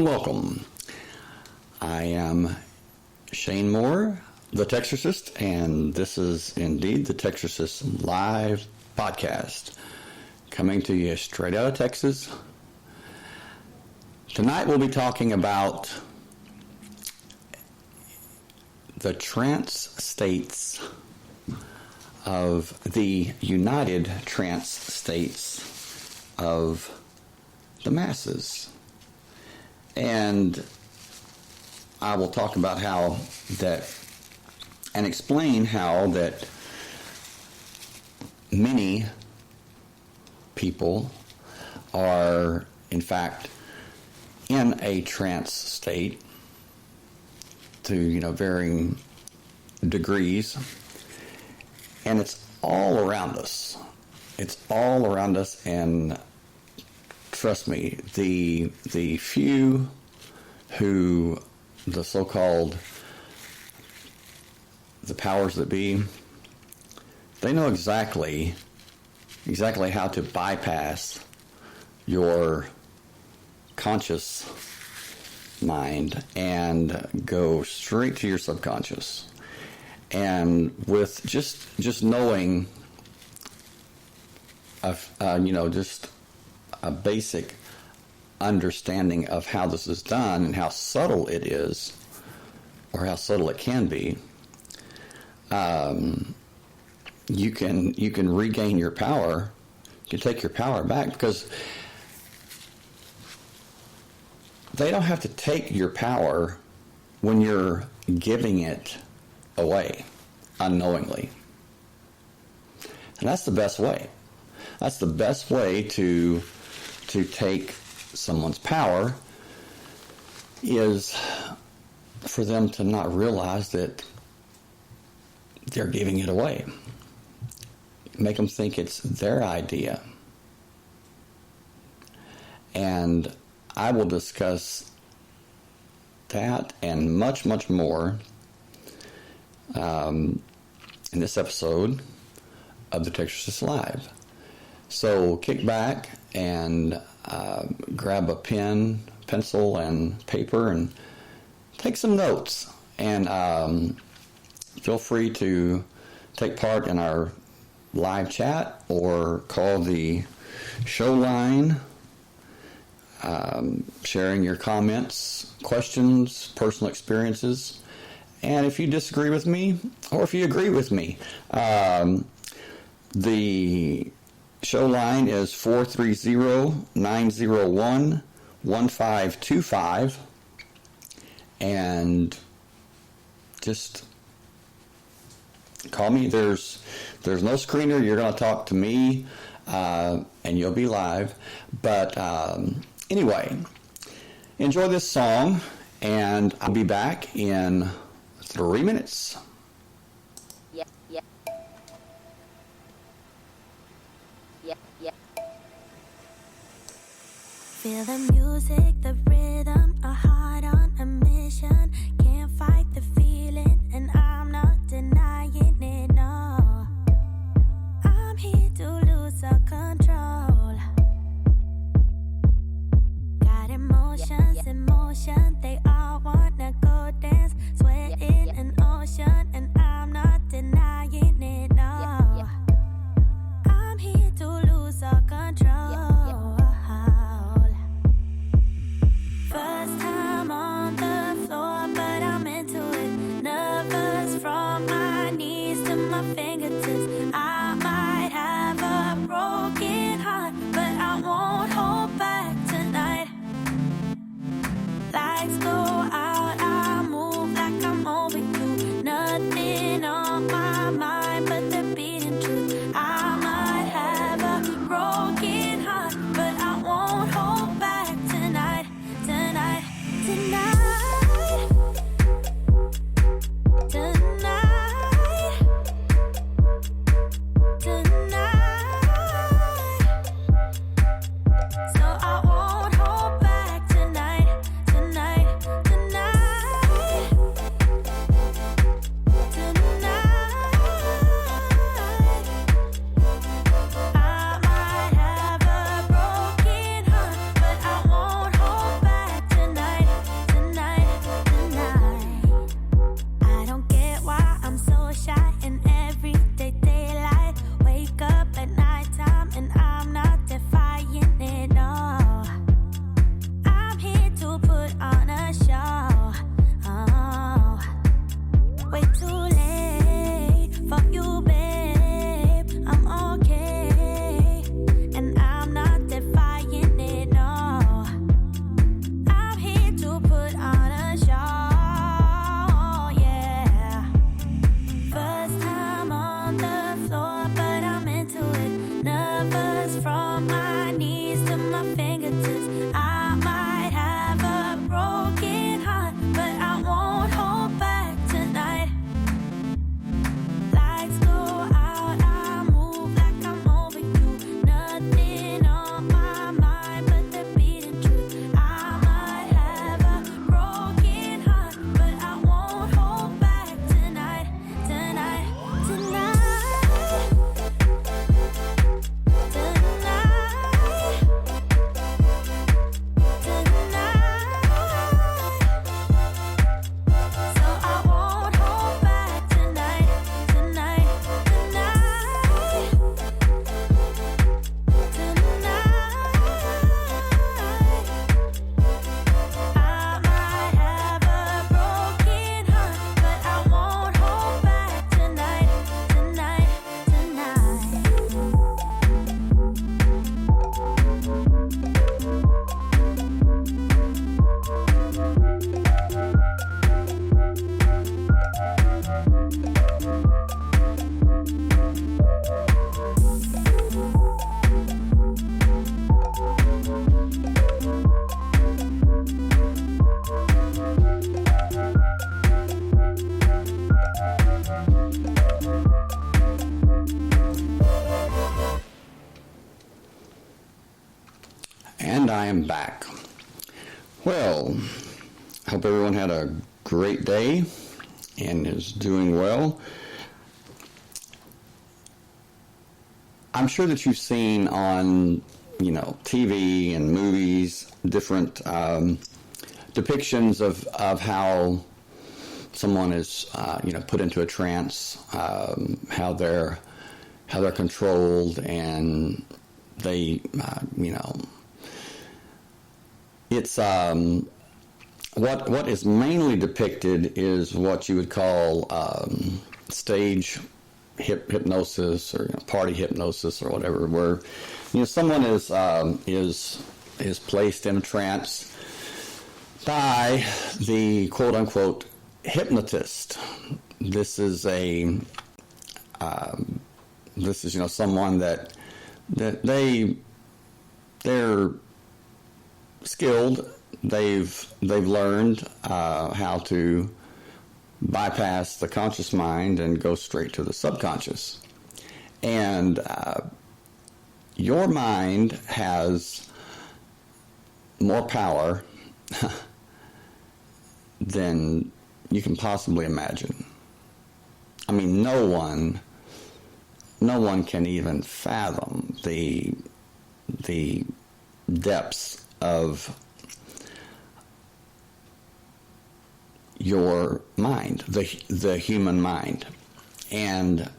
and welcome. I am Shane Moore, the Texarcist, and this is indeed the Texarcist Live Podcast, coming to you straight out of Texas. Tonight we'll be talking about the trance states of the United Trance States of the masses. And I will talk about how that, and explain how that many people are, in fact, in a trance state to, varying degrees. And it's all around us. It's all around us, and trust me, the few who, the so-called, the powers that be, they know exactly how to bypass your conscious mind and go straight to your subconscious. And with just knowing, just a basic understanding of how this is done and how subtle it is, or how subtle it can be, you can regain your power. You can take your power back, because they don't have to take your power when you're giving it away unknowingly. And that's the best way. That's the best way to take someone's power, is for them to not realize that they're giving it away. Make them think it's their idea. And I will discuss that and much, much more in this episode of the Texarcist Live. So kick back and grab a pen, pencil, and paper, and take some notes. And feel free to take part in our live chat or call the show line, sharing your comments, questions, personal experiences. And if you disagree with me, or if you agree with me, the show line is 430-901-1525, and just call me. There's no screener. You're going to talk to me, and you'll be live. But anyway, enjoy this song, and I'll be back in 3 minutes. Feel the music, the rhythm, a heart on a mission. Can't fight the feeling, and I'm not denying it, no. I'm here to lose all control. Got emotions, they all wanna go dance. Sweat in an ocean, and I'm not denying it, no. I'm here to lose all control. And I am back. Well, I hope everyone had a great day and is doing well. I'm sure that you've seen on, TV and movies, different depictions of how someone is, put into a trance, how they're controlled, and they, it's what is mainly depicted is what you would call stage hypnosis or party hypnosis or whatever, where someone is placed in a trance by the quote unquote hypnotist. This is someone that they're skilled. They've learned how to bypass the conscious mind and go straight to the subconscious. And your mind has more power than you can possibly imagine. I mean, no one can even fathom the depths of your mind, the human mind. And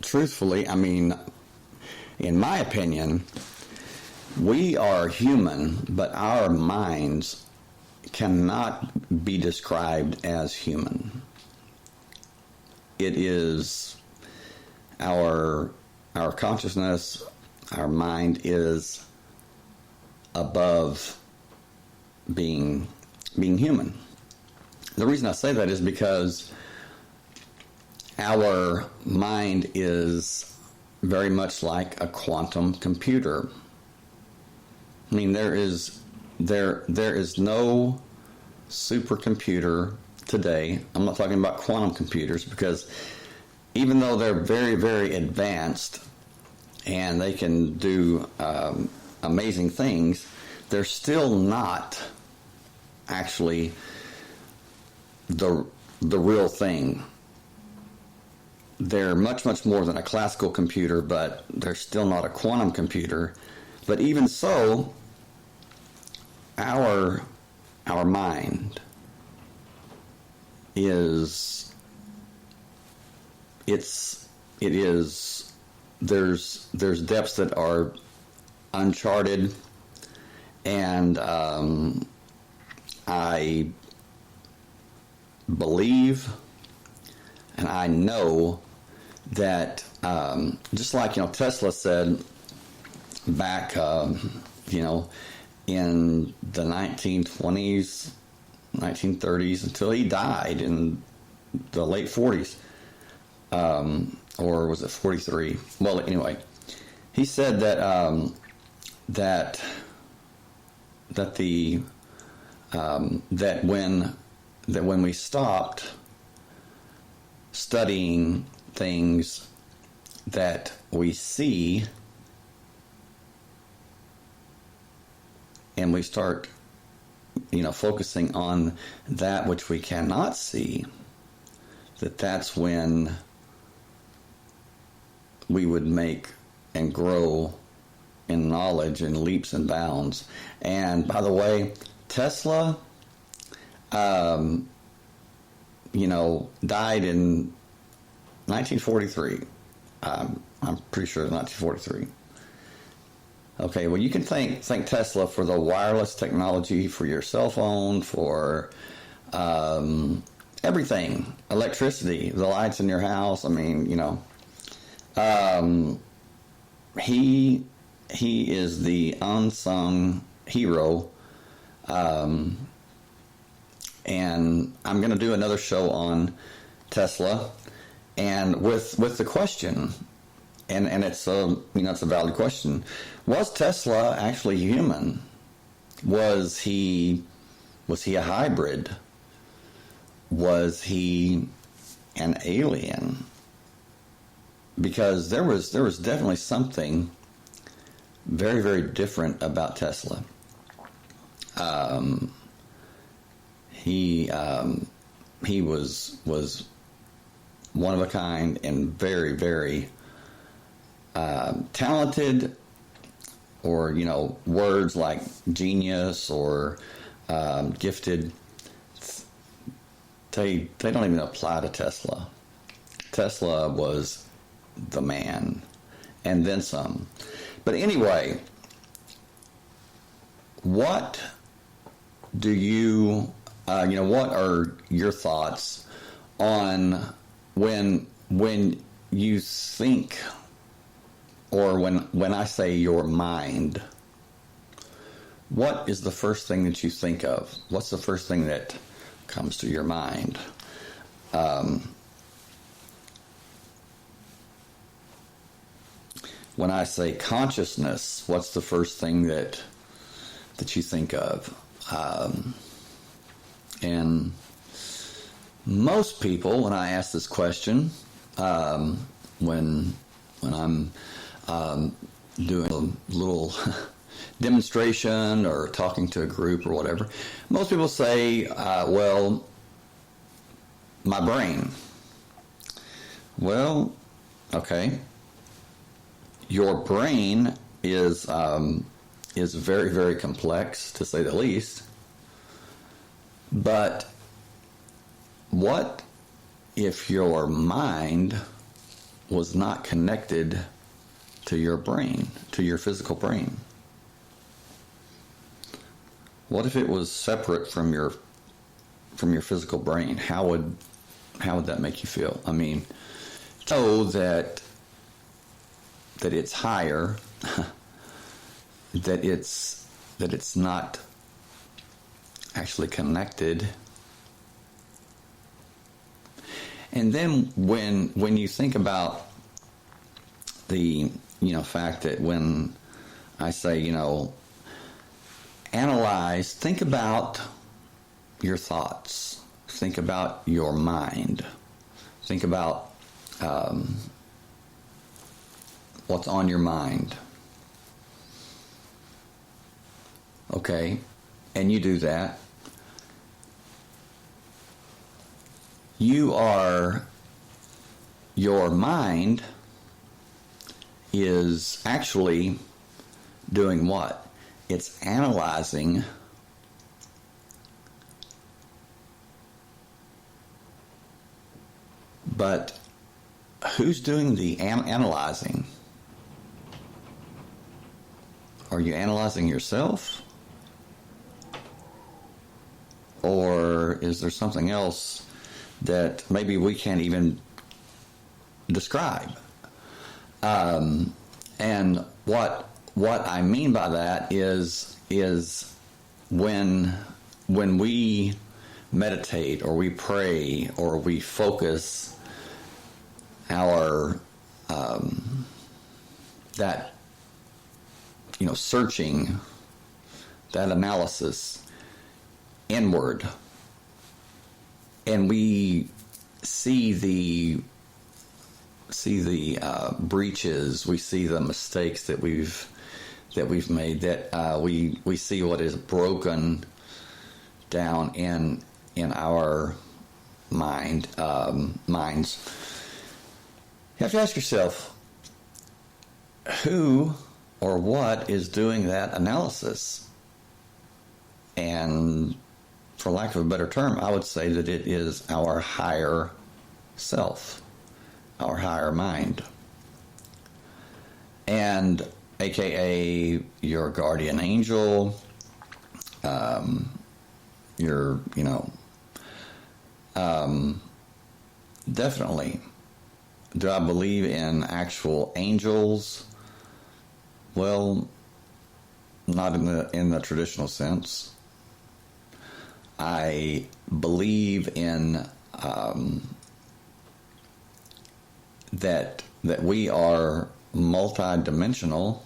truthfully, I mean, in my opinion, we are human, but our minds cannot be described as human. It is our consciousness, our mind is above being human. The reason I say that is because our mind is very much like a quantum computer. I mean, there is no supercomputer today. I'm not talking about quantum computers, because even though they're very, very advanced and they can do amazing things, they're still not actually the real thing. They're much, much more than a classical computer, but they're still not a quantum computer. But even so, our mind there's depths that are uncharted, and I believe and I know that just like Tesla said back in the 1920s, 1930s, until he died in the late 40s, or was it 43? Well, anyway, he said that when we stopped studying things that we see and we start focusing on that which we cannot see, that's when we would make and grow in knowledge in leaps and bounds. And by the way, Tesla died in 1943. I'm pretty sure it's 1943. Okay, well, you can thank Tesla for the wireless technology, for your cell phone, for everything, electricity, the lights in your house. I mean, he is the unsung hero. And I'm going to do another show on Tesla, and with the question, and it's it's a valid question. Was Tesla actually human? Was he a hybrid? Was he an alien? Because there was definitely something very, very different about Tesla. He was one of a kind and very, very talented, or words like genius or gifted. They don't even apply to Tesla. Tesla was the man, and then some. But anyway, what do you, what are your thoughts on when you think, or when I say your mind, what is the first thing that you think of? What's the first thing that comes to your mind? When I say consciousness, what's the first thing that you think of? And most people, when I ask this question, when I'm doing a little demonstration or talking to a group or whatever, most people say, well, my brain. Well, okay. Your brain is very, very complex, to say the least. But what if your mind was not connected to your brain, to your physical brain? What if it was separate from your physical brain? How would that make you feel? I mean, know that it's higher, that it's not actually connected. And then when you think about the fact that when I say analyze, think about your thoughts, think about your mind, think about what's on your mind. Okay, and you do that. Your mind is actually doing what? It's analyzing but who's doing the analyzing? Are you analyzing yourself? Or is there something else that maybe we can't even describe? And what I mean by that is when we meditate or we pray or we focus our searching, that analysis inward, and we see the breaches, we see the mistakes that we've made, that we see what is broken down in our minds. You have to ask yourself, who or what is doing that analysis? And for lack of a better term, I would say that it is our higher self, our higher mind, and aka your guardian angel, definitely. Do I believe in actual angels? Well, not in the traditional sense. I believe in that we are multidimensional,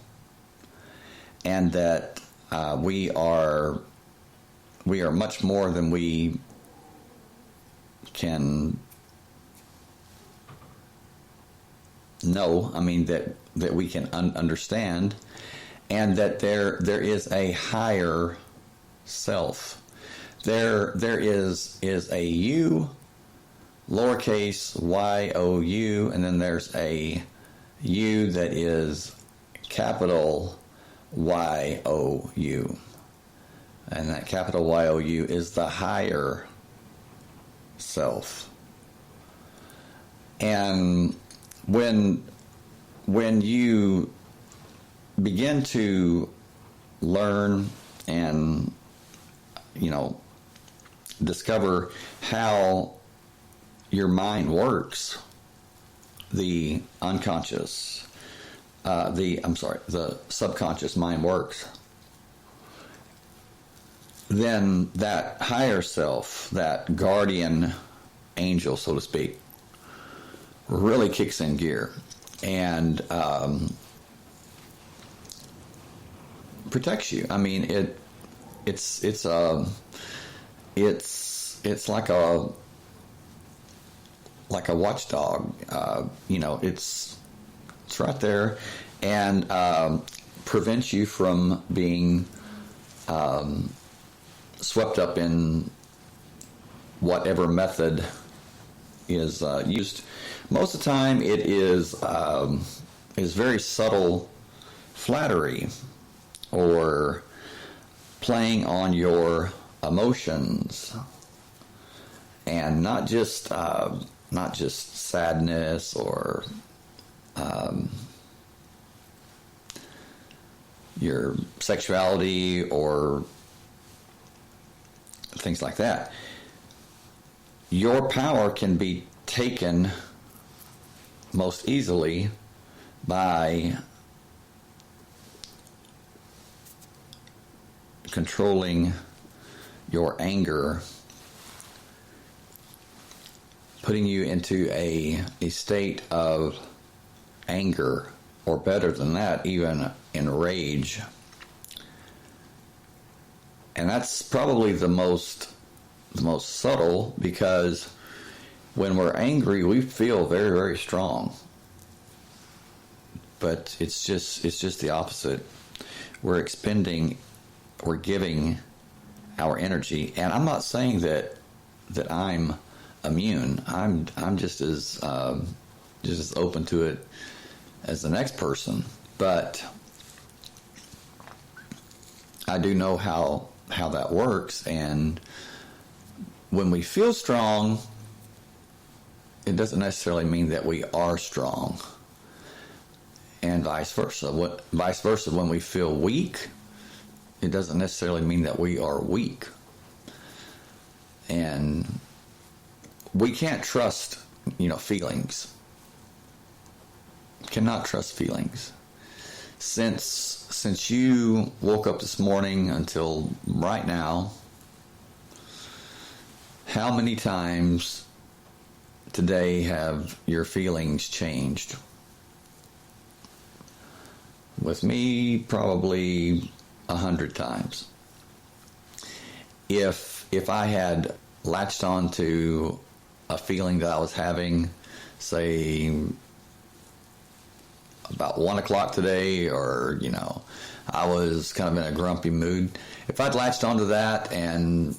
and that we are much more than we can know. I mean, that we can understand, and that there is a higher self. There is a you, lowercase y-o-u, and then there's a you that is capital Y-O-U. And that capital Y-O-U is the higher self. And when you begin to learn and, discover how your mind works, the subconscious mind works, then that higher self, that guardian angel, so to speak, really kicks in gear and protects you. I mean, it's like a watchdog. It's right there and prevents you from being swept up in whatever method is used. Most of the time, it is very subtle flattery or playing on your emotions, and not just sadness or your sexuality or things like that. Your power can be taken most easily by controlling your anger, putting you into a state of anger, or better than that, even in rage. And that's probably the most subtle, because when we're angry, we feel very, very strong. But it's just the opposite. We're giving our energy. And I'm not saying that I'm immune. I'm just as open to it as the next person. But I do know how that works, and when we feel strong, it doesn't necessarily mean that we are strong, and vice versa. When we feel weak, it doesn't necessarily mean that we are weak. And we can't trust, feelings. Cannot trust feelings. Since you woke up this morning until right now, how many times today have your feelings changed? With me, probably 100 times. If I had latched on to a feeling that I was having, say, about 1 o'clock today, or, I was kind of in a grumpy mood. If I'd latched onto that and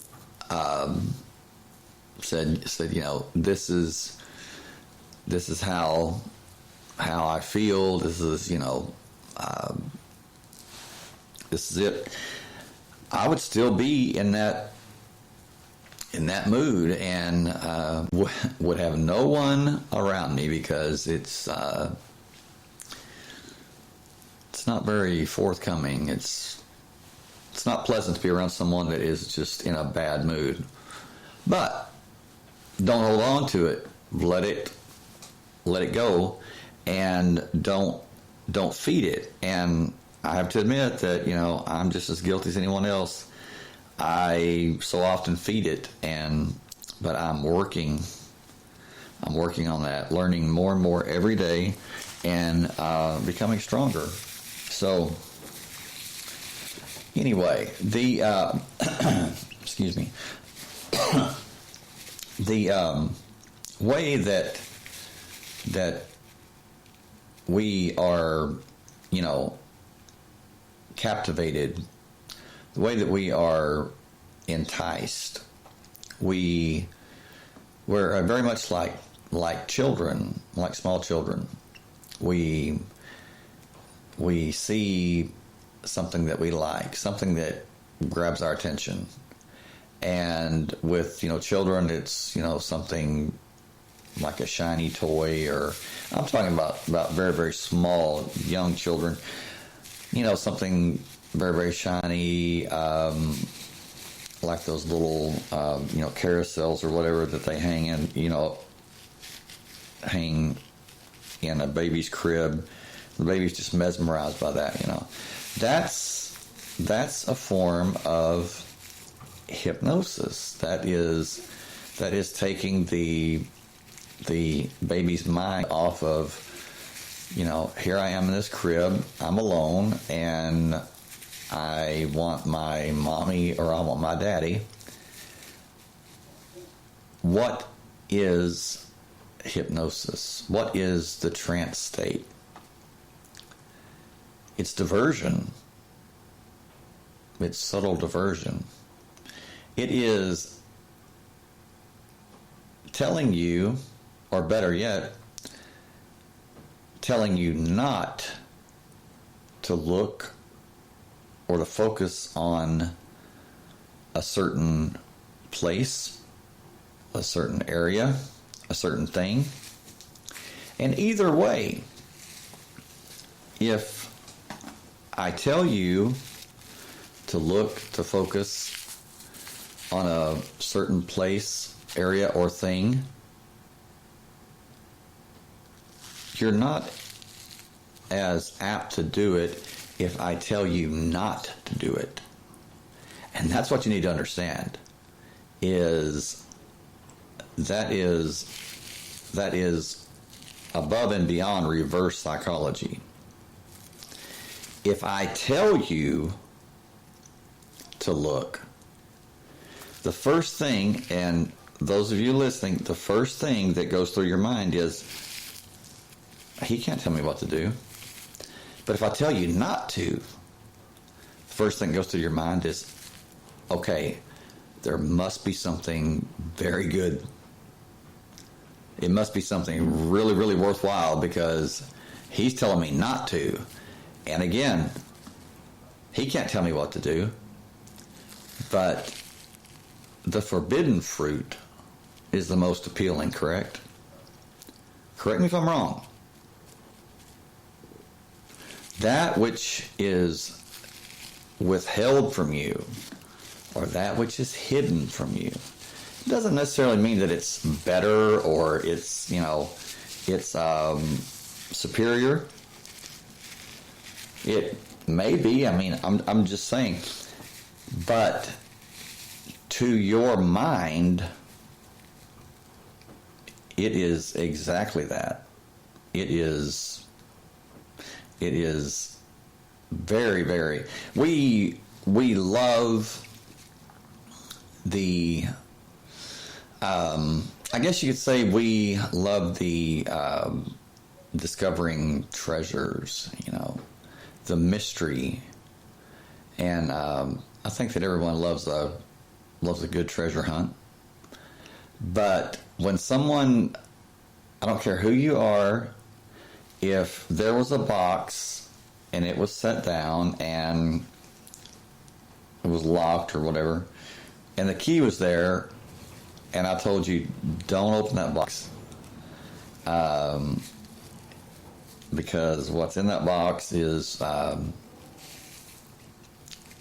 said, this is how I feel, this is it, I would still be in that mood, and would have no one around me, because it's not very forthcoming. It's not pleasant to be around someone that is just in a bad mood. But don't hold on to it. Let it go, and don't feed it. And I have to admit that I'm just as guilty as anyone else. I so often feed it, but I'm working on that, learning more and more every day, and becoming stronger. So anyway, the excuse me, the way that we are, captivated, the way that we are enticed. We're very much like children, like small children. We see something that we like, something that grabs our attention. And with, children, it's, something like a shiny toy, or I'm talking about very, very small, young children, something very, very shiny, like those little, carousels or whatever that they hang in a baby's crib. The baby's just mesmerized by that, That's a form of hypnosis. That is taking the baby's mind off of, here I am in this crib, I'm alone, and I want my mommy or I want my daddy. What is hypnosis? What is the trance state? It's diversion. It's subtle diversion. It is telling you, or better yet, telling you not to look or to focus on a certain place, a certain area, a certain thing. And either way, if I tell you to look, to focus on a certain place, area, or thing, you're not as apt to do it if I tell you not to do it. And that's what you need to understand, is that is above and beyond reverse psychology. If I tell you to look, the first thing, and those of you listening, the first thing that goes through your mind is, he can't tell me what to do. But if I tell you not to, the first thing that goes through your mind is, okay, there must be something very good. It must be something really, really worthwhile, because he's telling me not to. And again, he can't tell me what to do. But the forbidden fruit is the most appealing, correct? Correct me if I'm wrong. That which is withheld from you, or that which is hidden from you, doesn't necessarily mean that it's better or it's, it's superior. It may be. I mean, I'm just saying. But to your mind, it is exactly that. It is very, very. We love the. I guess you could say we love the discovering treasures. The mystery, and I think that everyone loves a good treasure hunt. But when someone, I don't care who you are, if there was a box and it was set down and it was locked or whatever, and the key was there, and I told you, don't open that box, because what's in that box is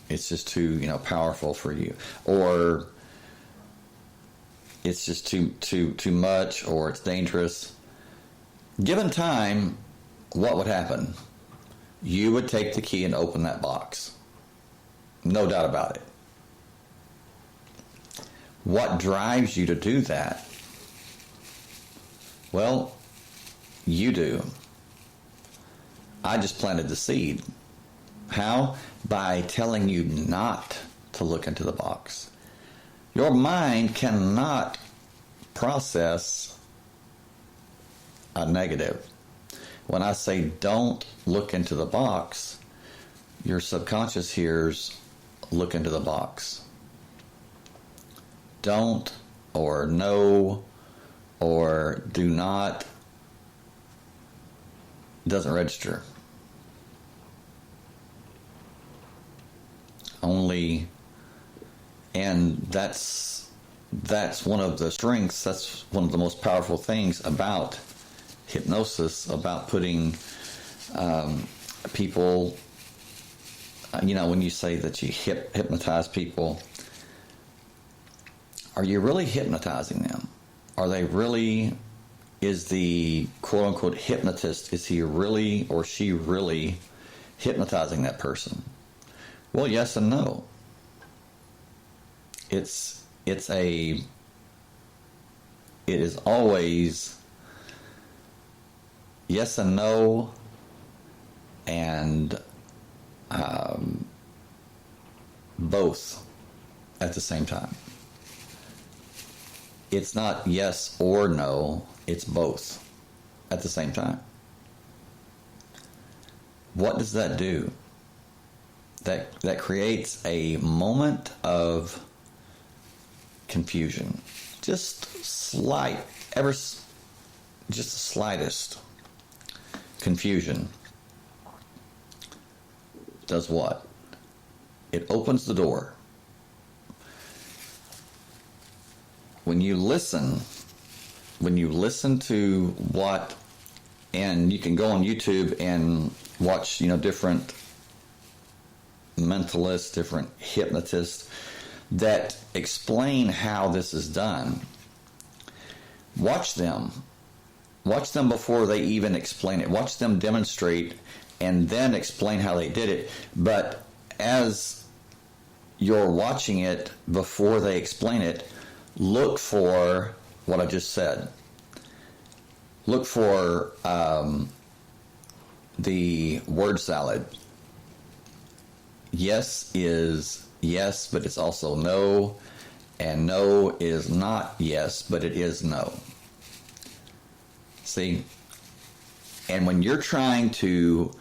it's just too powerful for you, or it's just too much, or it's dangerous. Given time, what would happen? You would take the key and open that box. No doubt about it. What drives you to do that? Well, you do. I just planted the seed. How? By telling you not to look into the box. Your mind cannot process a negative. When I say don't look into the box, your subconscious hears, look into the box. Don't, or no, or do not, doesn't register. Only, and that's one of the strengths, that's one of the most powerful things about hypnosis, about putting people, when you say that you hypnotize people, are you really hypnotizing them? Are they really, is the quote-unquote hypnotist, is he really or she really hypnotizing that person? Well, yes and no. It is always yes and no, and both at the same time. It's not yes or no, it's both at the same time. What does that do? That creates a moment of confusion. Just the slightest confusion does what? It opens the door. When you listen to what, and you can go on YouTube and watch, different mentalists, different hypnotists that explain how this is done. Watch them before they even explain it. Watch them demonstrate and then explain how they did it. But as you're watching it before they explain it, look for what I just said. Look for the word salad. Yes is yes, but it's also no. And no is not yes, but it is no. See? And when you're trying to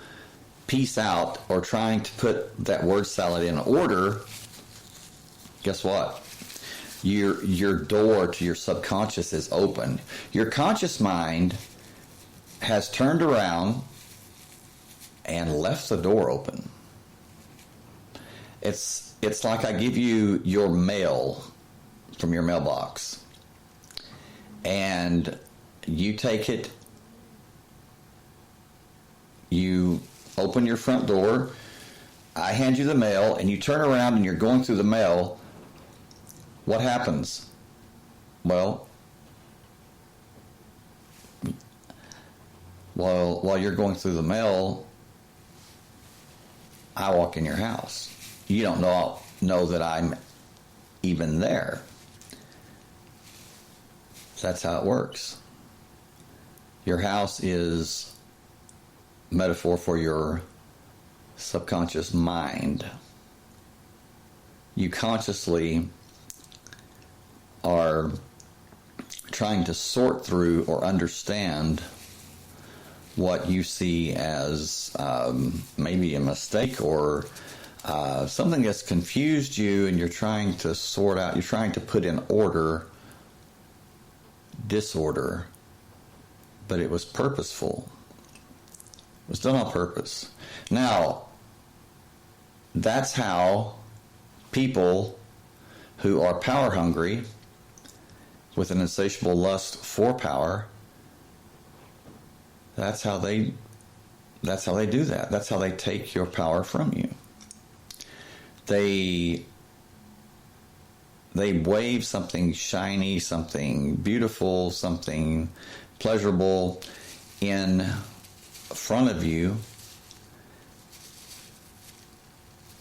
piece out or trying to put that word salad in order, guess what? Your door to your subconscious is open. Your conscious mind has turned around and left the door open. It's like I give you your mail from your mailbox, and you take it, you open your front door, I hand you the mail, and you turn around and you're going through the mail. What happens? Well, while you're going through the mail, I walk in your house. You don't know that I'm even there. That's how it works. Your house is metaphor for your subconscious mind. You consciously are trying to sort through or understand what you see as maybe a mistake or something that's confused you, and you're trying to sort out, you're trying to put in order disorder, but it was purposeful. It was done on purpose. Now, that's how people who are power hungry with an insatiable lust for power, that's how they do that. That's how they take your power from you. They wave something shiny, something beautiful, something pleasurable in front of you.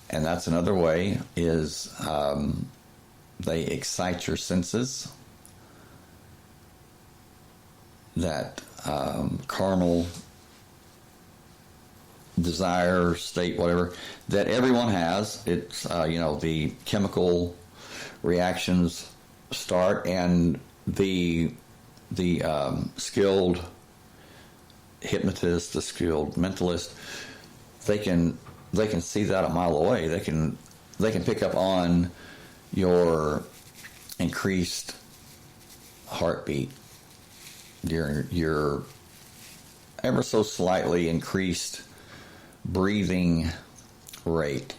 And that's another way, is they excite your senses. That carnal desire, state, whatever, that everyone has. It's, the chemical reactions start, and the skilled hypnotist, the skilled mentalist, they can see that a mile away. They can pick up on your increased heartbeat, your ever so slightly increased breathing rate,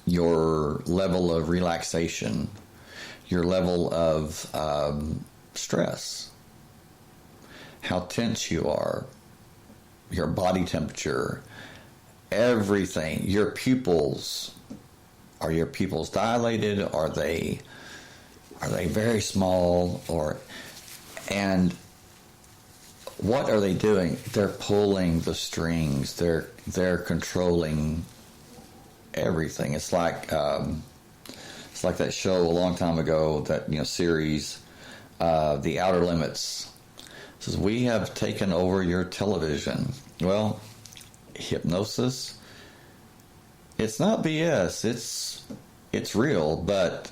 your level of relaxation, your level of stress, how tense you are, your body temperature, everything. Your pupils, are your pupils dilated? Are they very small? And what are they doing? They're pulling the strings. They're controlling everything. It's like that show a long time ago, that series, The Outer Limits. It says, we have taken over your television. Well, hypnosis, it's not BS. It's real, but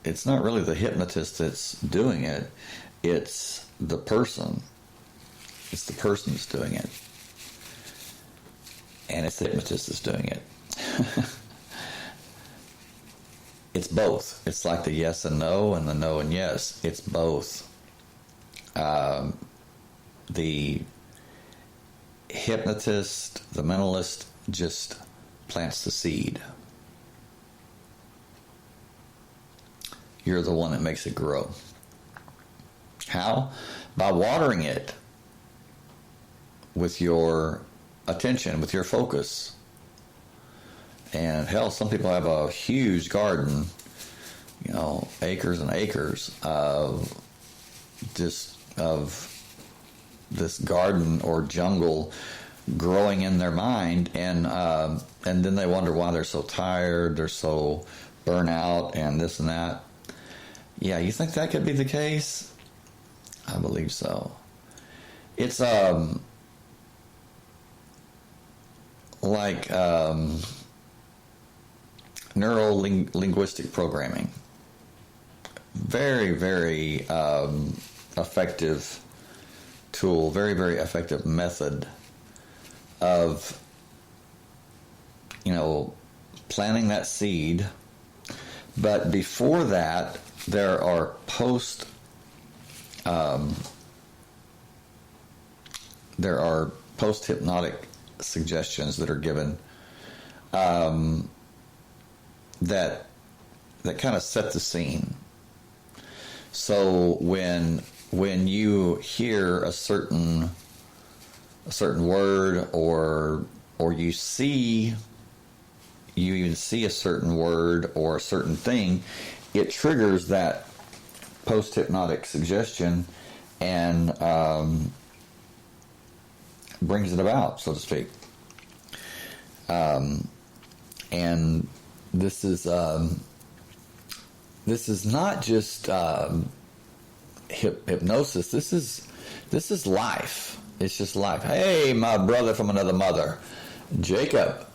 it's not really the hypnotist that's doing it. It's the person. It's the person that's doing it. And it's the hypnotist that's doing it. It's both. It's like the yes and no and the no and yes. It's both. The hypnotist, the mentalist, just plants the seed. You're the one that makes it grow. How? By watering it with your attention, with your focus. And hell, some people have a huge garden, acres and acres of this garden or jungle growing in their mind, and then they wonder why they're so tired, they're so burnt out, and this and that. Yeah, you think that could be the case? I believe so. It's like neuro-linguistic programming. Very, very effective tool, very, very effective method of, planting that seed. But before that, there are post-hypnotic suggestions that are given that kind of set the scene. So when you hear a certain word, or you even see a certain word or a certain thing, it triggers that post-hypnotic suggestion and brings it about, so to speak. And this is not just hypnosis. This is life. It's just life. Hey, my brother from another mother, Jacob,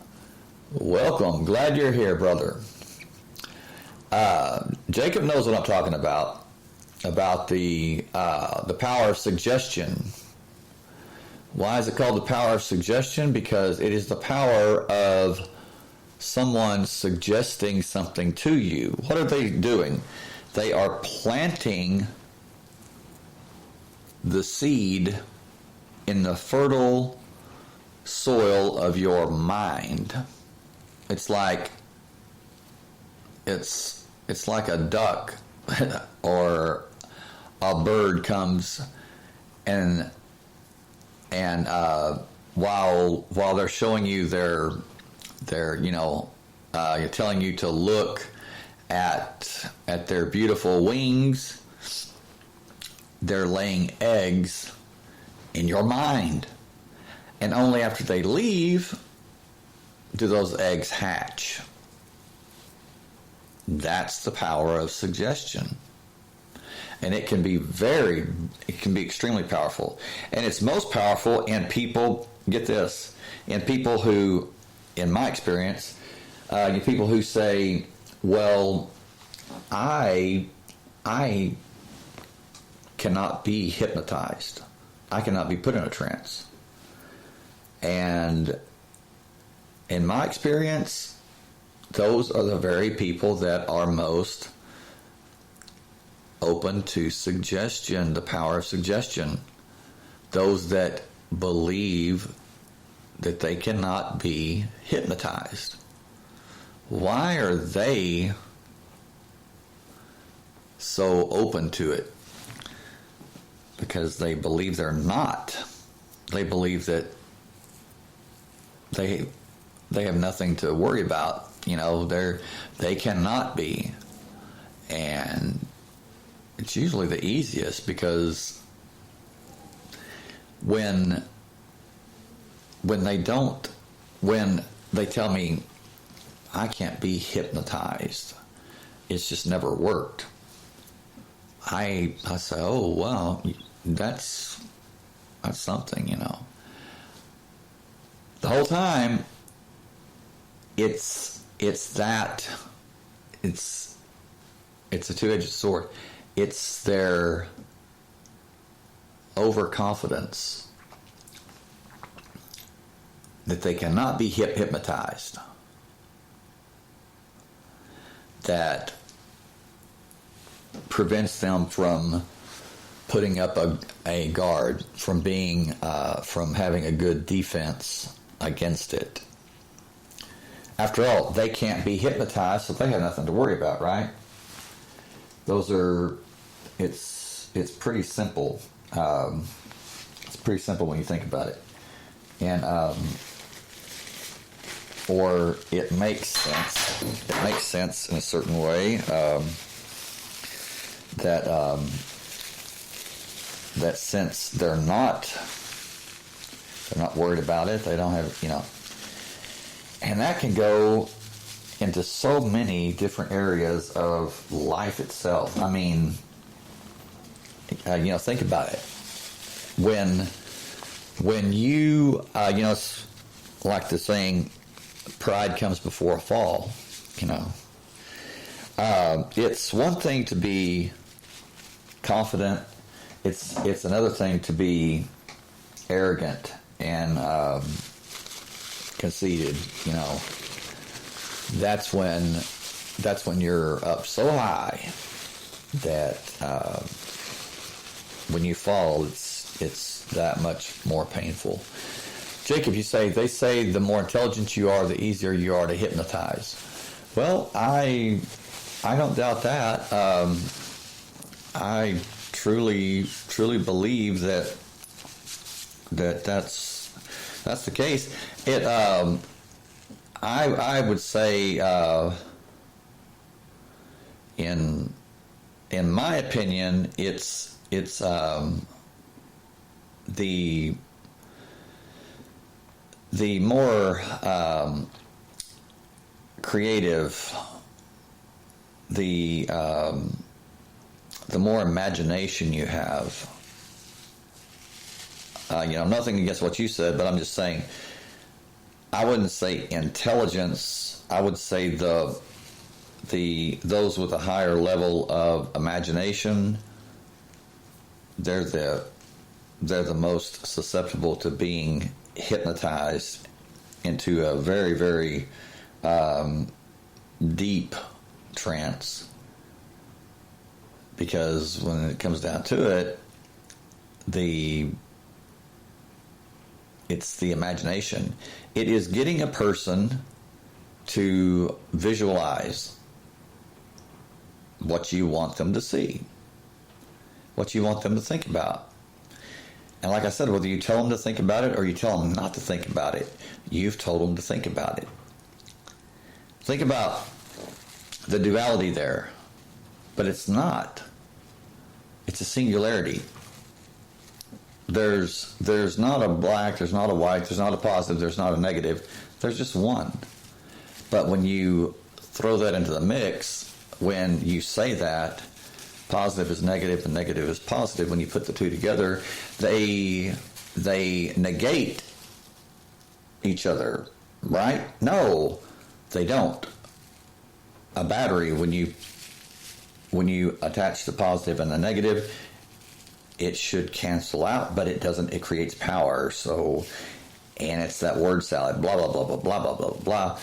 welcome. Glad you're here, brother. Jacob knows what I'm talking about the power of suggestion. Why is it called the power of suggestion? Because it is the power of someone suggesting something to you. What are they doing? They are planting the seed in the fertile soil of your mind. It's like a duck or a bird comes and while they're showing you their you're telling you to look at their beautiful wings, they're laying eggs in your mind, and only after they leave do those eggs hatch. That's the power of suggestion. And it can be extremely powerful. And it's most powerful in people, get this, in people who, in my experience, people who say, well, I cannot be hypnotized. I cannot be put in a trance. And in my experience, those are the very people that are most open to suggestion, the power of suggestion. Those that believe that they cannot be hypnotized. Why are they so open to it? Because they believe they're not. They believe that they have nothing to worry about. They cannot be. And it's usually the easiest, because when they tell me I can't be hypnotized, it's just never worked, I say, oh wow, that's something. The whole time it's a two-edged sword. It's their overconfidence that they cannot be hypnotized that prevents them from putting up a guard, from having a good defense against it. After all, they can't be hypnotized, so they have nothing to worry about, right? It's pretty simple. It's pretty simple when you think about it. And, or it makes sense. It makes sense in a certain way, that since they're not worried about it, they don't have, and that can go into so many different areas of life itself. I mean, think about it. When you, it's like the saying, pride comes before a fall, it's one thing to be confident. It's another thing to be arrogant and conceited. That's when you're up so high that when you fall, it's that much more painful. Jacob, they say the more intelligent you are, the easier you are to hypnotize. Well, I don't doubt that. I truly believe that's the case. I would say, in my opinion, it's the more creative, the more imagination you have. Nothing against what you said, but I'm just saying, I wouldn't say intelligence. I would say those with a higher level of imagination, they're the most susceptible to being hypnotized into a very, very deep trance. Because when it comes down to it, it's the imagination. It is getting a person to visualize what you want them to see, what you want them to think about. And like I said, whether you tell them to think about it or you tell them not to think about it, you've told them to think about it. Think about the duality there. But it's not. It's a singularity. There's not a black, there's not a white, there's not a positive, there's not a negative. There's just one. But when you throw that into the mix, when you say that positive is negative and negative is positive, when you put the two together, they negate each other, right? No, they don't. A battery, when you attach the positive and the negative, it should cancel out, but it doesn't. It creates power. So and it's that word salad, blah, blah, blah, blah, blah, blah, blah, blah.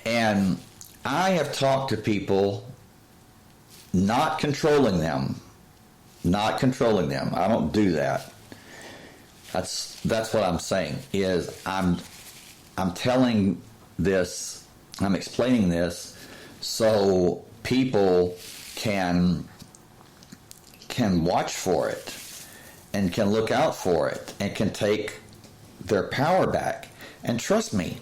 And I have talked to people, not controlling them. I don't do that. That's what I'm saying, is I'm telling this, I'm explaining this so people can watch for it and can look out for it and can take their power back. And trust me,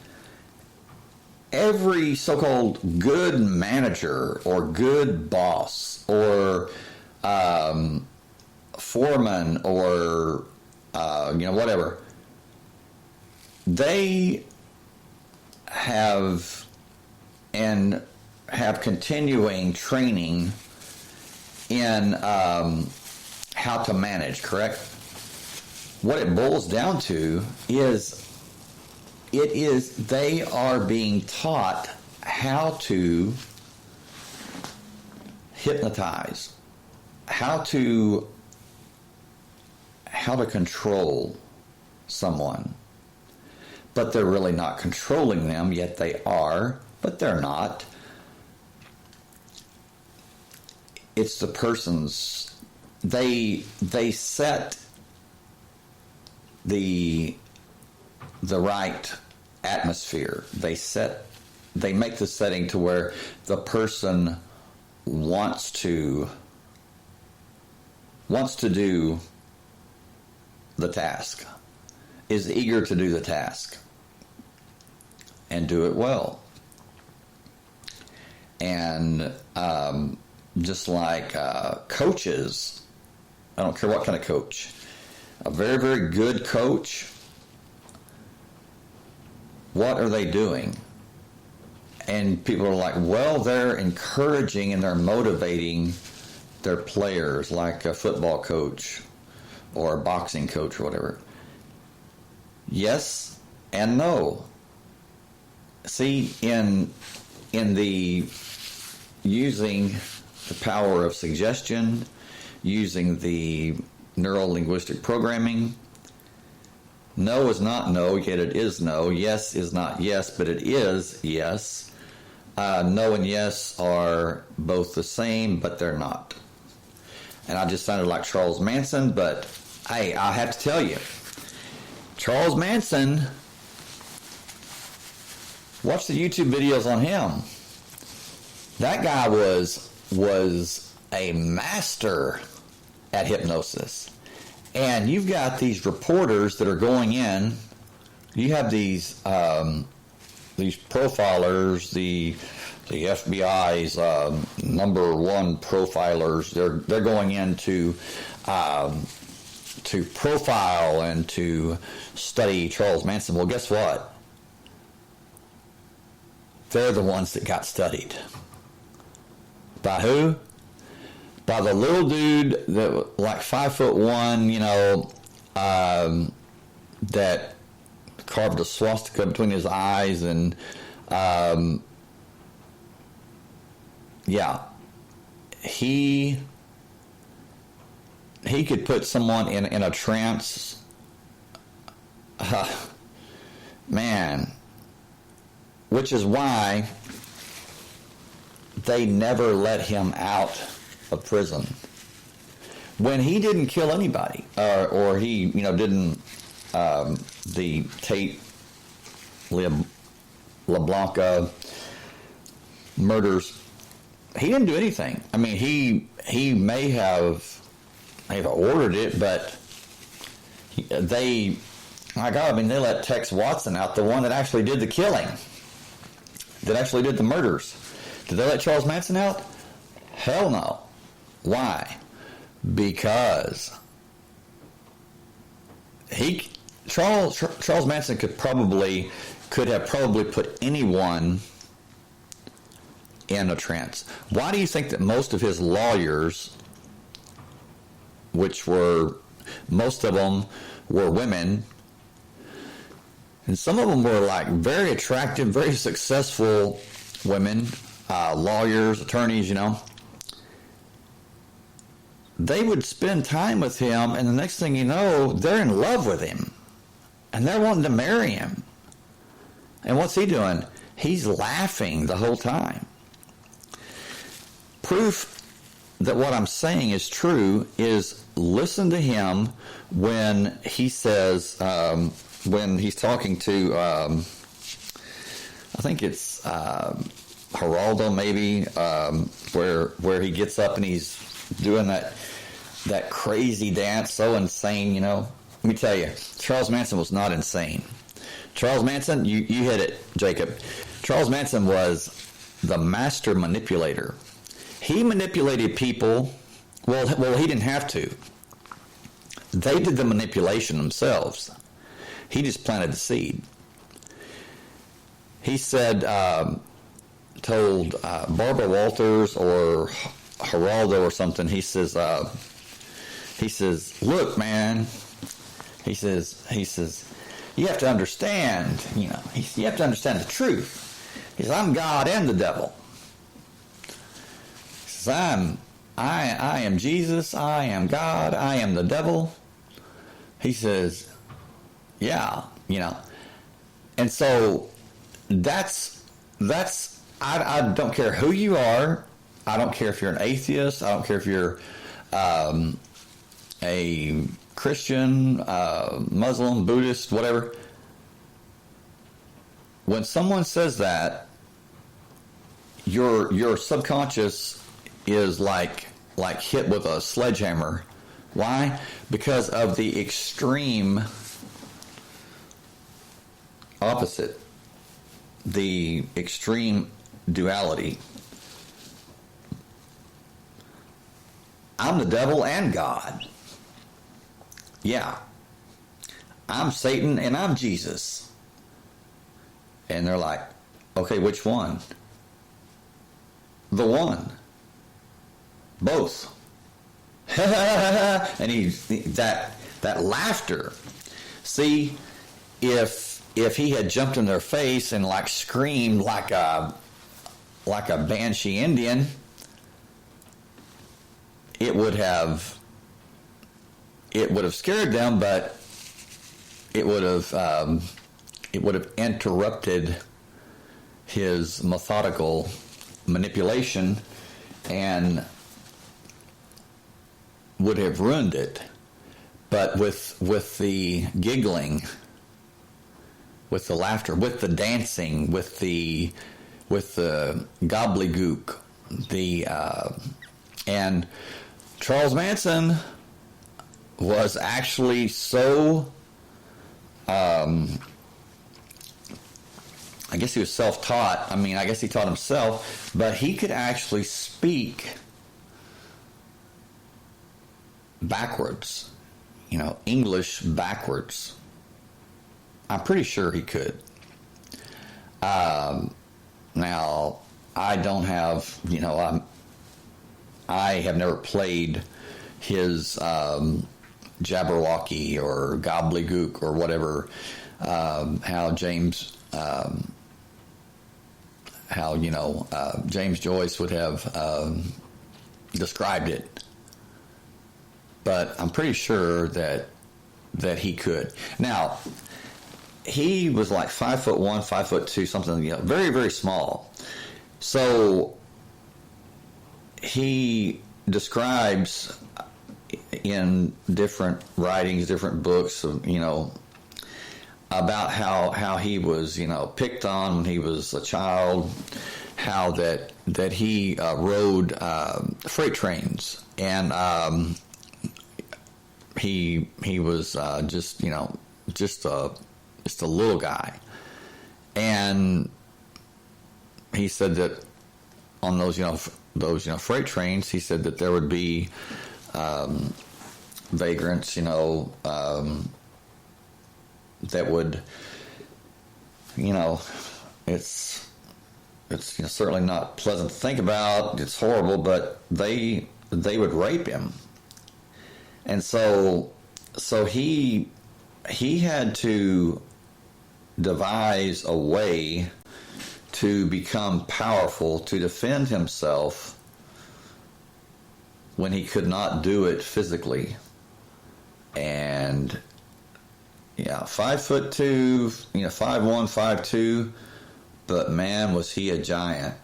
every so-called good manager or good boss or foreman or whatever, they have continuing training in how to manage, correct? What it boils down to is they are being taught how to hypnotize, how to control someone. But they're really not controlling them, yet they are, but they're not. It's the person's, they set the right atmosphere. They make the setting to where the person wants to do the task, is eager to do the task and do it well. And just like coaches, I don't care what kind of coach, a very, very good coach, what are they doing? And people are like, well, they're encouraging and they're motivating their players, like a football coach or a boxing coach or whatever. Yes and no. See, in the using the power of suggestion, using the neuro-linguistic programming, no is not no, yet it is no. Yes is not yes, but it is yes. No and yes are both the same, but they're not. And I just sounded like Charles Manson, but hey, I have to tell you, Charles Manson, watch the YouTube videos on him. That guy was a master at hypnosis. And you've got these reporters that are going in. You have these profilers, the FBI's number one profilers. They're going in to profile and to study Charles Manson. Well, guess what? They're the ones that got studied. By who? By the little dude that, like 5'1", that carved a swastika between his eyes, and he could put someone in a trance. Man, which is why they never let him out of prison. When he didn't kill anybody, or he, didn't, the Tate LaBlanca murders, he didn't do anything. I mean, he may have ordered it, but they let Tex Watson out, the one that actually did the killing, that actually did the murders. Did they let Charles Manson out? Hell no. Why? Because Charles Manson could have probably put anyone in a trance. Why do you think that most of his lawyers, which most of them were women, and some of them were like very attractive, very successful women, lawyers, attorneys, they would spend time with him, and the next thing you know, they're in love with him. And they're wanting to marry him. And what's he doing? He's laughing the whole time. Proof that what I'm saying is true is listen to him when he says, when he's talking to, I think it's Geraldo maybe, where he gets up and he's doing that crazy dance, so insane, you know. Let me tell you, Charles Manson was not insane. Charles Manson, you hit it, Jacob. Charles Manson was the master manipulator. He manipulated people. Well, he didn't have to. They did the manipulation themselves. He just planted the seed. He said, told Barbara Walters or Geraldo or something. He says, look, man. He says, you have to understand. You know, you have to understand the truth. He says, I'm God and the devil. He says, I am Jesus. I am God. I am the devil. He says, yeah, you know. And so that's I don't care who you are. I don't care if you're an atheist. I don't care if you're a Christian, Muslim, Buddhist, whatever. When someone says that, your subconscious is like hit with a sledgehammer. Why? Because of the extreme opposite, the extreme duality. I'm the devil and God. Yeah. I'm Satan and I'm Jesus. And they're like, okay, which one? The one. Both. And that laughter. See, if he had jumped in their face and like screamed like a Banshee Indian, it would have scared them, but it would have interrupted his methodical manipulation and would have ruined it. But with the giggling, with the laughter, with the dancing, with the gobbledygook, and Charles Manson was actually so, I guess he was self-taught. I mean, I guess he taught himself, but he could actually speak backwards, you know, English backwards. I'm pretty sure he could. Now, I don't have, you know, I have never played his Jabberwocky or gobbledygook or whatever, how James Joyce would have described it. But I'm pretty sure that he could. Now, he was like 5'1", 5'2", something, you know, very, very small. So he describes in different writings, different books, you know, about how he was, you know, picked on when he was a child, how that he rode freight trains, and he was just, you know, just a little guy, and he said that on those freight trains, he said that there would be vagrants, you know, that would, you know, it's you know, certainly not pleasant to think about. It's horrible, but they would rape him, and so he had to devise a way to become powerful, to defend himself when he could not do it physically. And Yeah, 5'2", 5'1", 5'2", but man, was he a giant.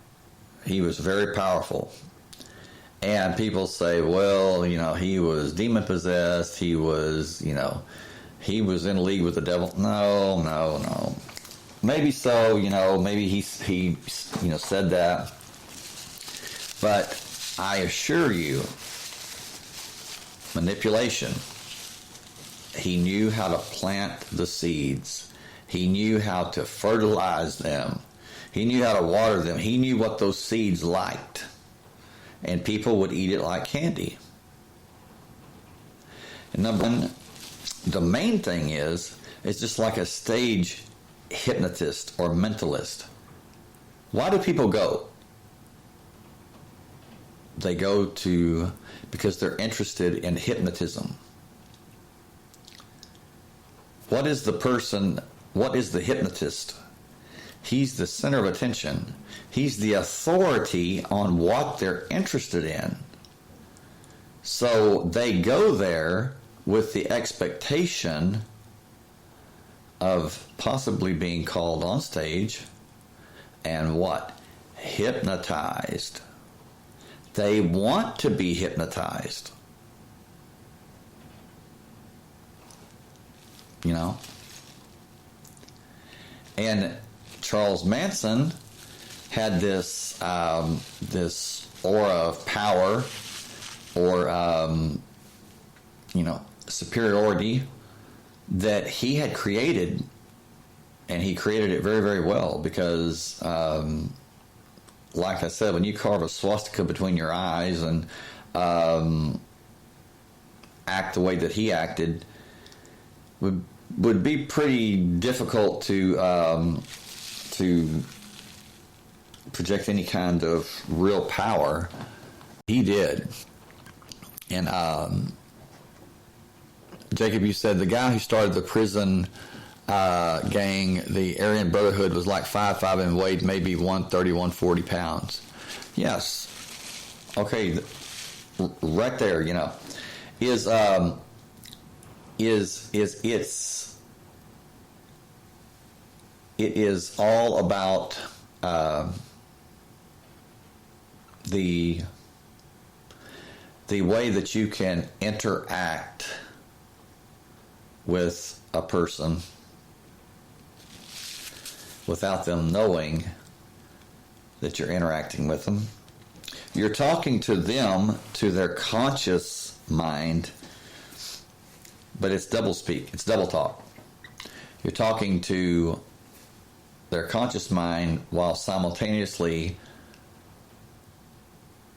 He was very powerful. And people say, well, he was demon possessed. He was, he was in league with the devil. No. Maybe so, maybe he said that. But I assure you, manipulation. He knew how to plant the seeds. He knew how to fertilize them. He knew how to water them. He knew what those seeds liked. And people would eat it like candy. And number one, the main thing is, it's just like a stage hypnotist or mentalist. Why do people go? They go because they're interested in hypnotism. What is the hypnotist? He's the center of attention. He's the authority on what they're interested in. So they go there with the expectation of possibly being called on stage and what? Hypnotized. They want to be hypnotized. And Charles Manson had this aura of power or superiority that he had created, and he created it very, very well because like I said, when you carve a swastika between your eyes and act the way that he acted, would be pretty difficult to project any kind of real power. He did. And Jacob, you said the guy who started the prison gang, the Aryan Brotherhood, was like 5'5" and weighed maybe 130, 140 pounds. Yes. Okay. Right there, is it is all about the way that you can interact with a person without them knowing that you're interacting with them. You're talking to them, to their conscious mind, but it's double speak, it's double talk. You're talking to their conscious mind while simultaneously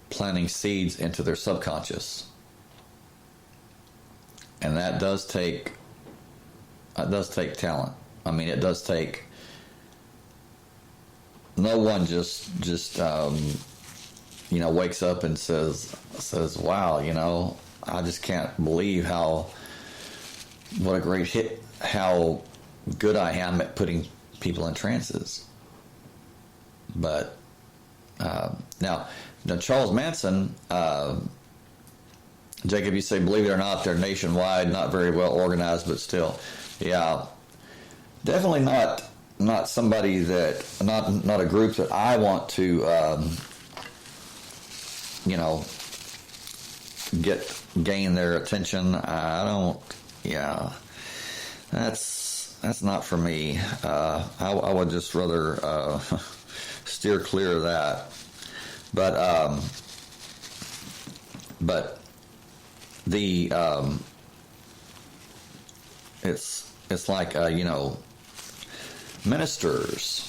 planting seeds into their subconscious. And that does take talent. I mean, it does take. No one just wakes up and says, wow, I just can't believe what a great hit, how good I am at putting people in trances. But now Charles Manson, Jacob, you say, believe it or not, they're nationwide, not very well organized, but still, yeah, definitely not somebody that, not a group that I want to, gain their attention. I don't, yeah, that's not for me. I would just rather steer clear of that. But the it's like ministers,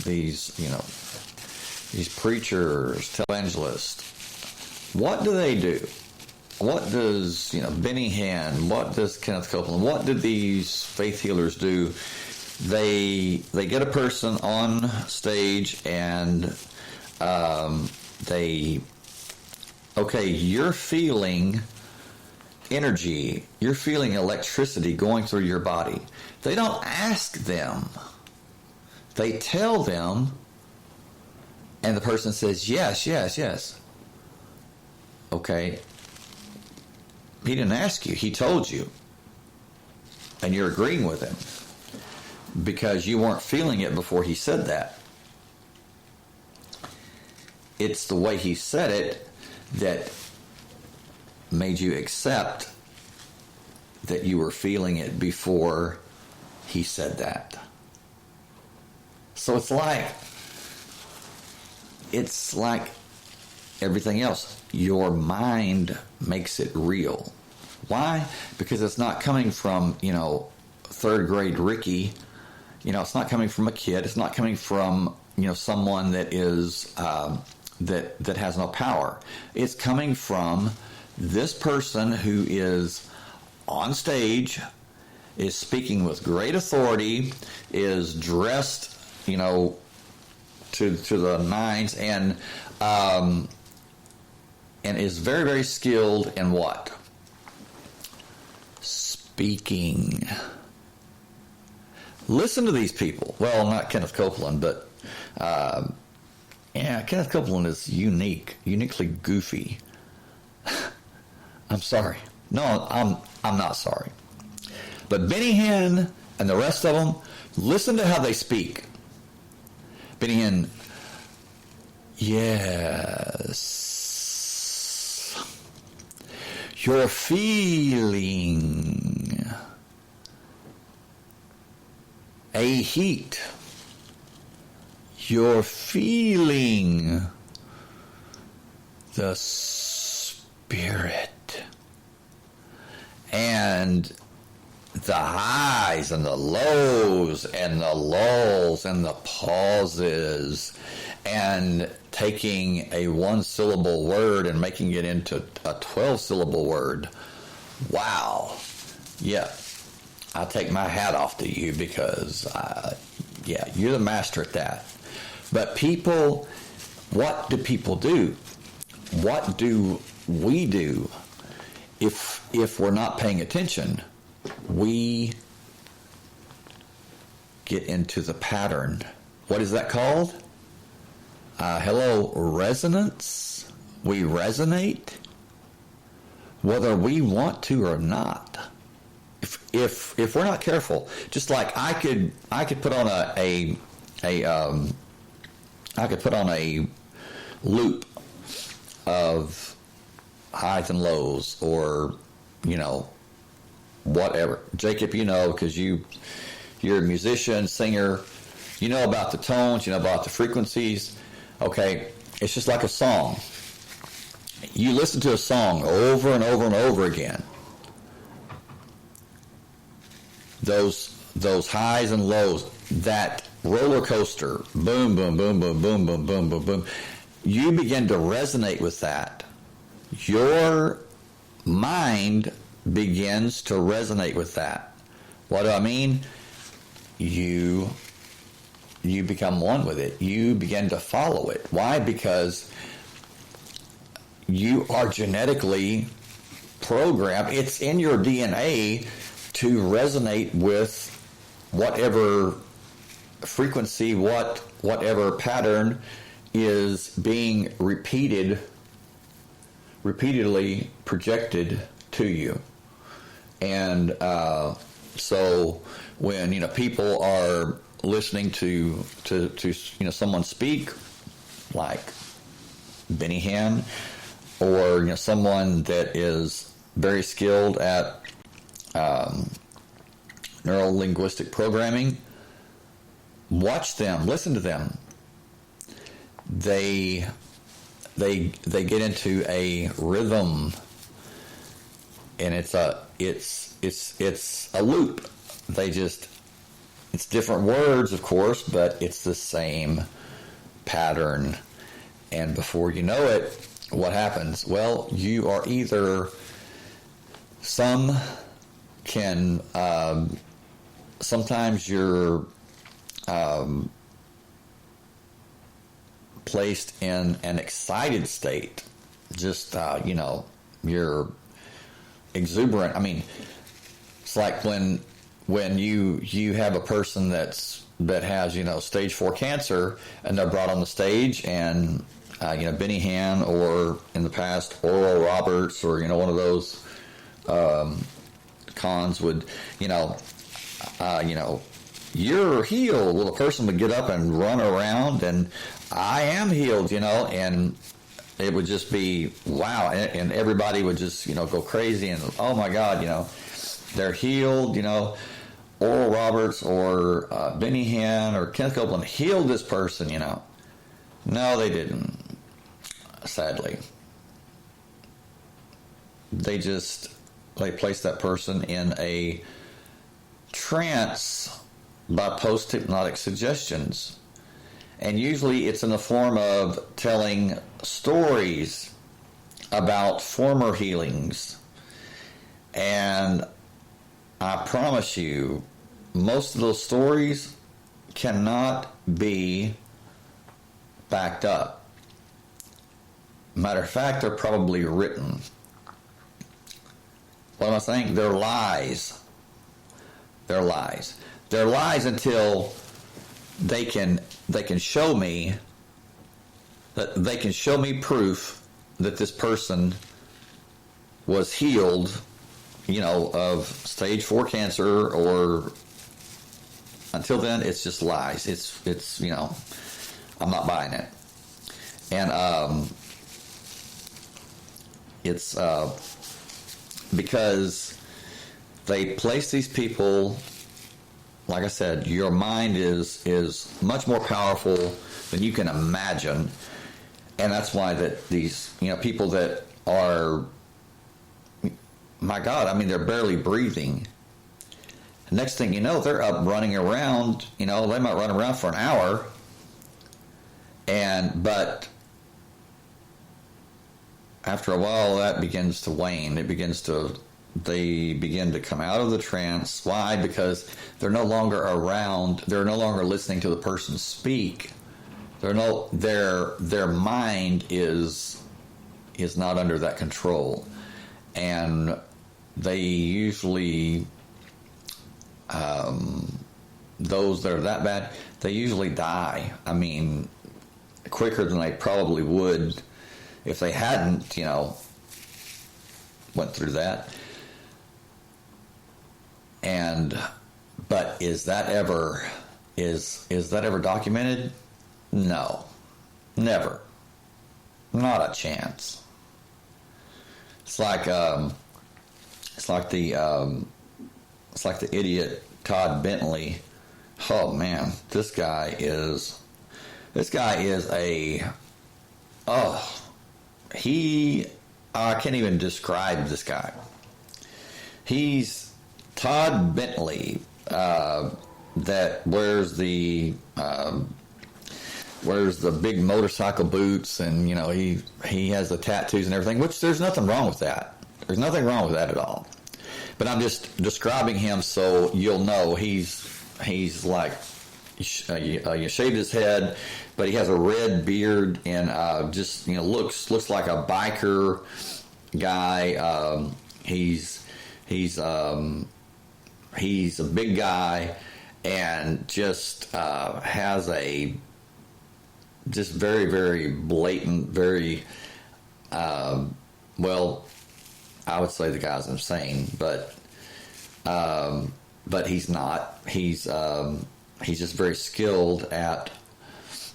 these preachers, televangelists. What do they do? What does Benny Hinn? What does Kenneth Copeland? What did these faith healers do? They get a person on stage and you're feeling energy, you're feeling electricity going through your body. They don't ask them. They tell them, and the person says, yes, yes, yes. Okay. He didn't ask you. He told you. and you're agreeing with him because you weren't feeling it before he said that. It's the way he said it that made you accept that you were feeling it before he said that. So it's like everything else. Your mind makes it real. Why? Because it's not coming from, third grade Ricky. It's not coming from a kid. It's not coming from, someone that is, that has no power. It's coming from this person who is on stage, is speaking with great authority, is dressed, to the nines, and is very, very skilled in what? Speaking. Listen to these people. Well, not Kenneth Copeland, but Kenneth Copeland is uniquely goofy. I'm sorry. No, I'm not sorry. But Benny Hinn and the rest of them, listen to how they speak. Benny Hinn, yes. You're feeling a heat. You're feeling the spirit. And the highs and the lows and the lulls and the pauses and taking a one-syllable word and making it into a 12-syllable word. Wow. Yeah. I take my hat off to you because, you're the master at that. But people, what do people do? What do we do if we're not paying attention? We get into the pattern. What is that called? Resonance. We resonate, whether we want to or not. If we're not careful, just like I could put on a loop of highs and lows, or whatever. Jacob, because you're a musician, singer, you know about the tones, you know about the frequencies. Okay, it's just like a song. You listen to a song over and over and over again. Those highs and lows, that roller coaster, boom, boom, boom, boom, boom, boom, boom, boom, boom. You begin to resonate with that. Your mind begins to resonate with that. What do I mean? You become one with it. You begin to follow it. Why? Because you are genetically programmed. It's in your DNA to resonate with whatever frequency, whatever pattern is being repeatedly projected to you. And so when people are listening to someone speak, like Benny Hinn, or someone that is very skilled at neuro-linguistic programming, watch them, listen to them. They get into a rhythm, and it's a loop. It's different words, of course, but it's the same pattern. And before you know it, what happens? Well, you are either, sometimes you're placed in an excited state. Just, you're exuberant. I mean, it's like when you have a person that has, stage 4 cancer, and they're brought on the stage, and Benny Hinn, or in the past Oral Roberts, or one of those cons would, you know, you're healed. Well, the person would get up and run around, and I am healed, you know, and it would just be wow, and everybody would just, you know, go crazy and oh my God, you know, they're healed, you know. Oral Roberts or Benny Hinn or Kenneth Copeland healed this person, you know. No, they didn't. Sadly, they placed that person in a trance by post-hypnotic suggestions. And usually it's in the form of telling stories about former healings. And I promise you, most of those stories cannot be backed up. Matter of fact, they're probably written. What am I saying? They're lies. They're lies. They're lies until they can show me proof that this person was healed, you know, of stage 4 cancer, or until then it's just lies. It's you know, I'm not buying it. And it's because they place these people, like I said, your mind is much more powerful than you can imagine. And that's why that these, you know, people that are, my God, I mean, they're barely breathing. Next thing you know, they're up running around, you know, they might run around for an hour. But after a while, that begins to wane. They begin to come out of the trance. Why? Because they're no longer around. They're no longer listening to the person speak. Their mind is not under that control, and they usually, those that are that bad, they usually die. I mean, quicker than they probably would if they hadn't, you know, went through that. But is that ever documented? No, never, not a chance. It's like the idiot Todd Bentley. Oh man, this guy is I can't even describe this guy. He's Todd Bentley, that wears the big motorcycle boots, and you know he has the tattoos and everything. Which there's nothing wrong with that. There's nothing wrong with that at all. But I'm just describing him so you'll know he's like you shaved his head, but he has a red beard and just, you know, looks like a biker guy. He's a big guy and just has a just very, very blatant, very well, I would say the guy's insane, but he's not. He's just very skilled at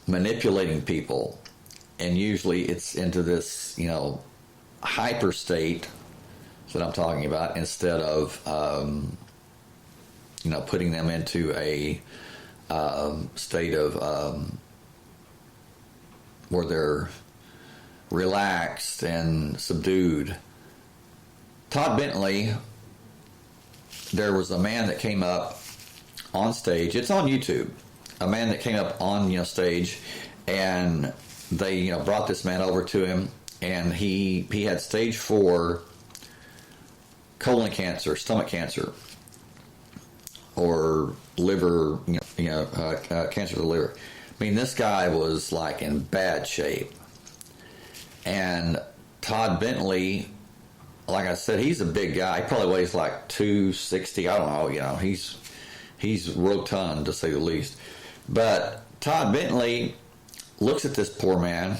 manipulating people, and usually it's into this, you know, hyper state that I'm talking about, instead of you know, putting them into a state of where they're relaxed and subdued. Todd Bentley, there was a man that came up on stage. It's on YouTube. A man that came up on, you know, stage, and they, you know, brought this man over to him, and he had stage 4 colon cancer, stomach cancer, or liver, cancer of the liver. I mean, this guy was like in bad shape. And Todd Bentley, like I said, he's a big guy. He probably weighs like 260. I don't know. You know, he's rotund, to say the least. But Todd Bentley looks at this poor man,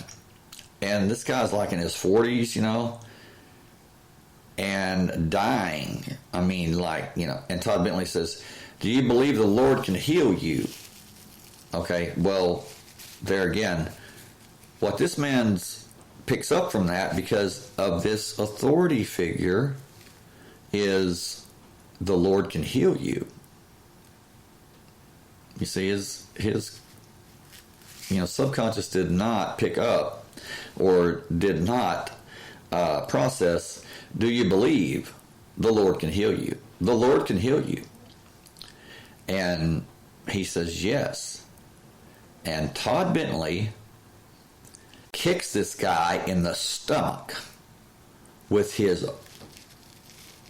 and this guy's like in his 40s, you know, and dying. I mean, like, and Todd Bentley says, do you believe the Lord can heal you? Okay, well, there again, what this man picks up from that, because of this authority figure, is the Lord can heal you. You see, his subconscious did not pick up or did not process, do you believe the Lord can heal you? The Lord can heal you. And he says yes. And Todd Bentley kicks this guy in the stomach with his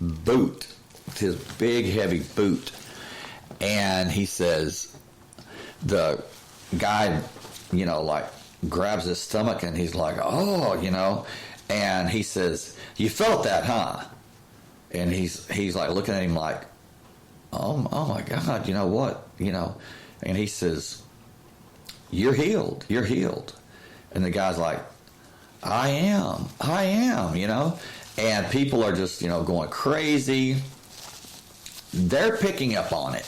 boot, with his big heavy boot. And he says, the guy, like grabs his stomach and he's like, oh, and he says, you felt that, huh? And he's like looking at him like, oh my God, you know what? And he says, you're healed. And the guy's like, I am, and people are just, going crazy. They're picking up on it.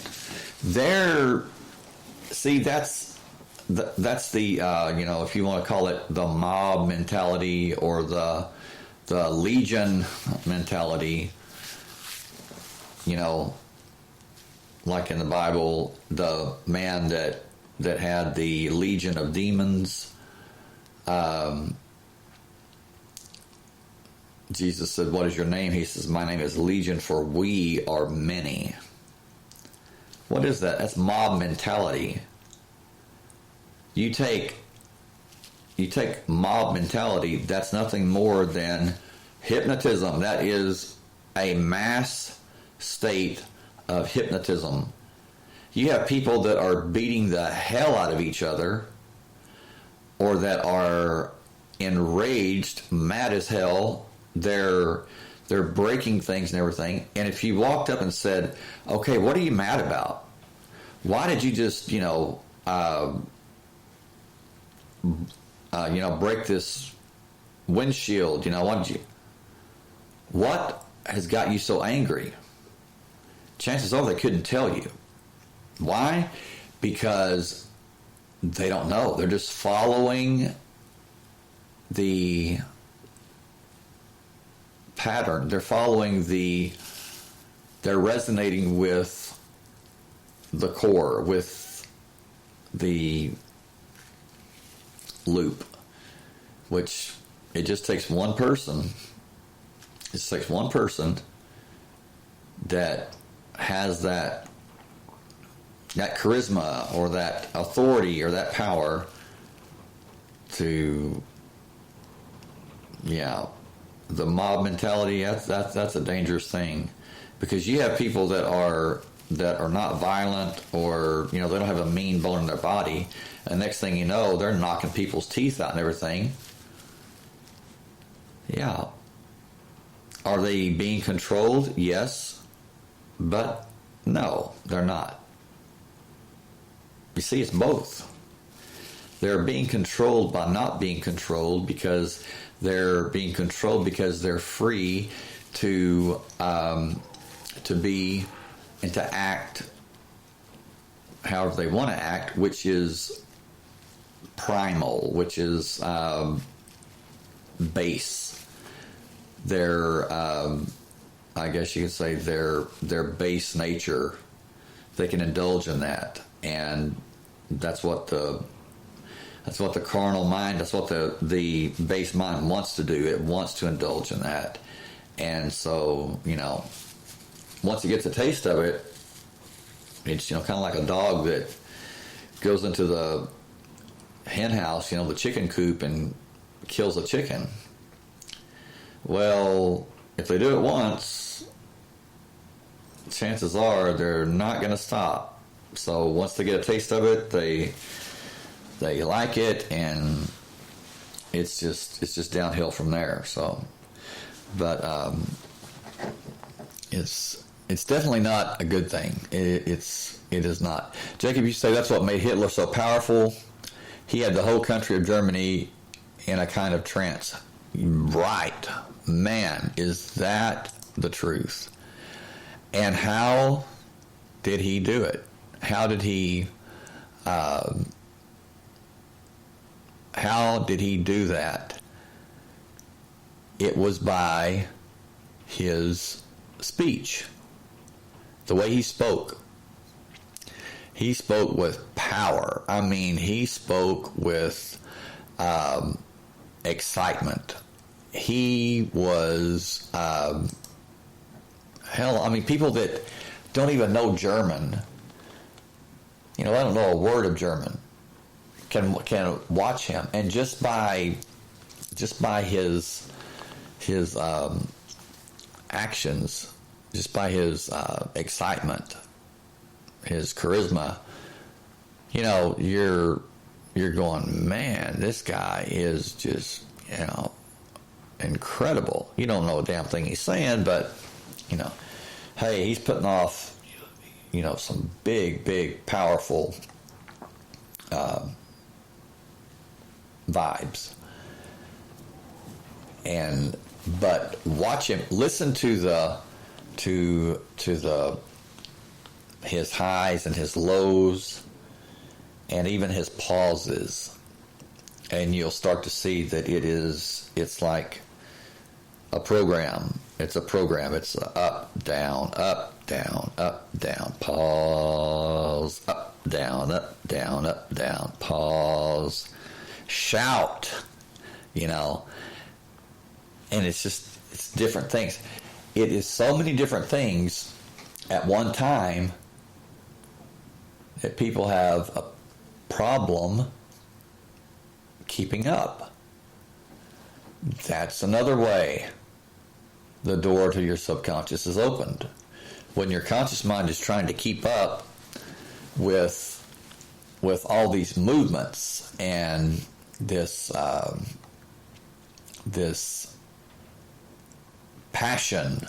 That's the, if you want to call it the mob mentality or the legion mentality, like in the Bible, the man that had the legion of demons, Jesus said, what is your name? He says, my name is Legion, for we are many. What is that? That's mob mentality. You take mob mentality, that's nothing more than hypnotism. That is a mass state of hypnotism. You have people that are beating the hell out of each other, or that are enraged, mad as hell. They're breaking things and everything. And if you walked up and said, okay, what are you mad about? Why did you just, break this windshield? What has got you so angry? Chances are they couldn't tell you. Why? Because they don't know. They're just following the pattern. They're resonating with the core, with the loop, which it just takes one person. It just takes one person that has that charisma or that authority or that power to, the mob mentality. That's a dangerous thing, because you have people that are not violent, or they don't have a mean bone in their body, and next thing you know, they're knocking people's teeth out and everything. Yeah. Are they being controlled? Yes, but no, they're not. You see, it's both. They're being controlled by not being controlled, because they're being controlled because they're free to be and to act however they want to act, which is primal, which is base. Their, I guess you could say their base nature. They can indulge in that, and that's what the carnal mind, that's what the base mind wants to do. It wants to indulge in that. And so, once it gets a taste of it, it's, kind of like a dog that goes into the hen house, the chicken coop, and kills a chicken. Well, if they do it once, chances are they're not going to stop. So once they get a taste of it, they like it, and it's just downhill from there. So, but it's definitely not a good thing. It is not. Jacob, you say that's what made Hitler so powerful. He had the whole country of Germany in a kind of trance. Right. man, is that the truth? And how did he do it? How did he do that? It was by his speech, the way he spoke. He spoke with power. I mean, he spoke with excitement. He was, people that don't even know German, I don't know a word of German, can watch him, and just by his actions, just by his excitement, his charisma, you're going, man, this guy is just, incredible. You don't know a damn thing he's saying, but, hey, he's putting off, some big, powerful vibes. But watch him, listen to his highs and his lows and even his pauses, and you'll start to see that it's like a program. It's a program. It's up, down, pause, up, down, pause, shout, and it's different things. It is so many different things at one time that people have a problem keeping up. That's another way the door to your subconscious is opened. When your conscious mind is trying to keep up with all these movements and this passion,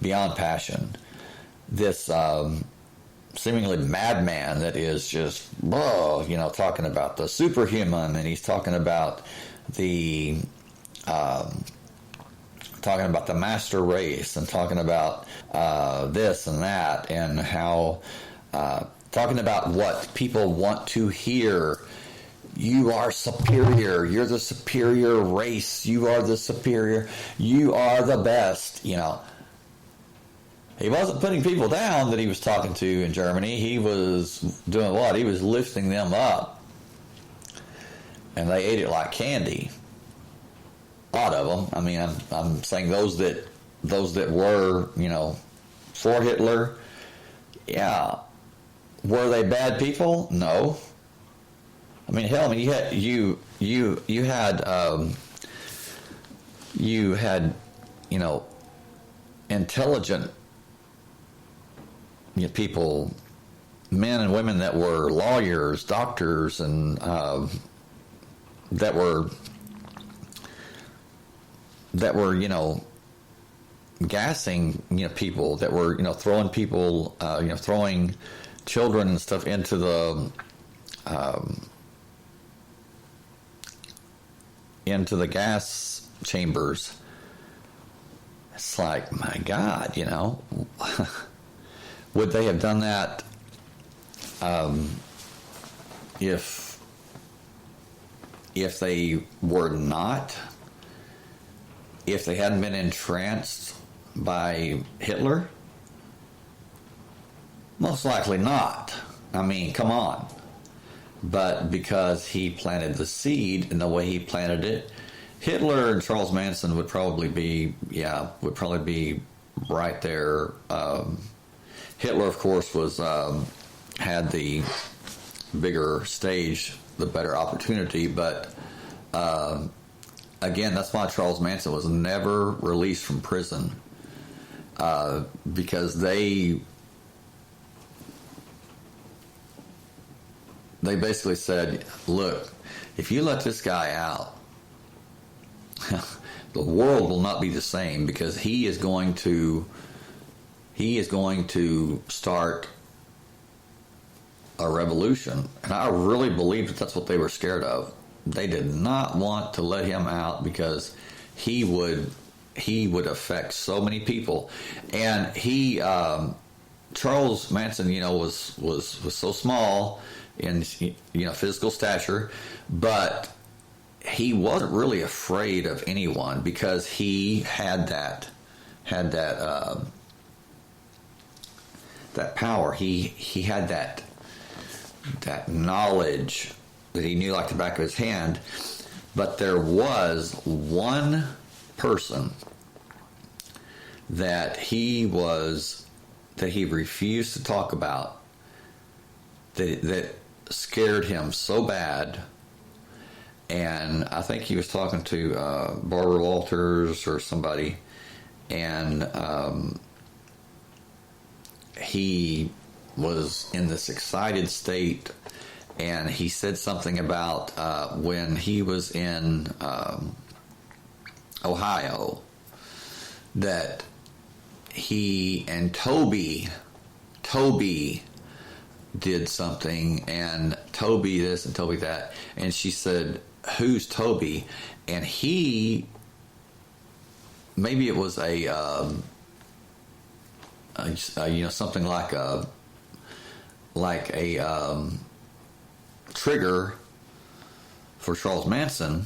beyond passion, this seemingly madman that is just, talking about the superhuman, and he's talking about the master race, and talking about this and that, and how talking about what people want to hear. You are superior. You're the superior race. You are the superior. You are the best. He wasn't putting people down that he was talking to in Germany. He was doing what? He was lifting them up. And they ate it like candy. A lot of them. I mean, I'm saying those that were, for Hitler, yeah. Were they bad people? No. I mean, hell, you had intelligent people, men and women that were lawyers, doctors, and that were gassing people, that were throwing people, throwing children and stuff into the gas chambers. It's like, my God, would they have done that if they were not, if they hadn't been entranced by Hitler? Most likely not. I mean, come on. But because he planted the seed in the way he planted it, Hitler and Charles Manson would probably be right there. Hitler, of course, had the bigger stage, the better opportunity, but again, that's why Charles Manson was never released from prison, because they basically said, look, if you let this guy out, the world will not be the same, because he is going to start a revolution. And I really believe that's what they were scared of. They did not want to let him out, because he would he would affect so many people. And he, Charles Manson, was so small in, physical stature, but he wasn't really afraid of anyone because he had that power. He had that knowledge that he knew like the back of his hand. But there was one person that he refused to talk about, that scared him so bad. And I think he was talking to Barbara Walters or somebody, and he was in this excited state, and he said something about when he was in Ohio, that he and Toby did something, and Toby this and Toby that, and she said, "Who's Toby?" And he, maybe it was something like a trigger for Charles Manson.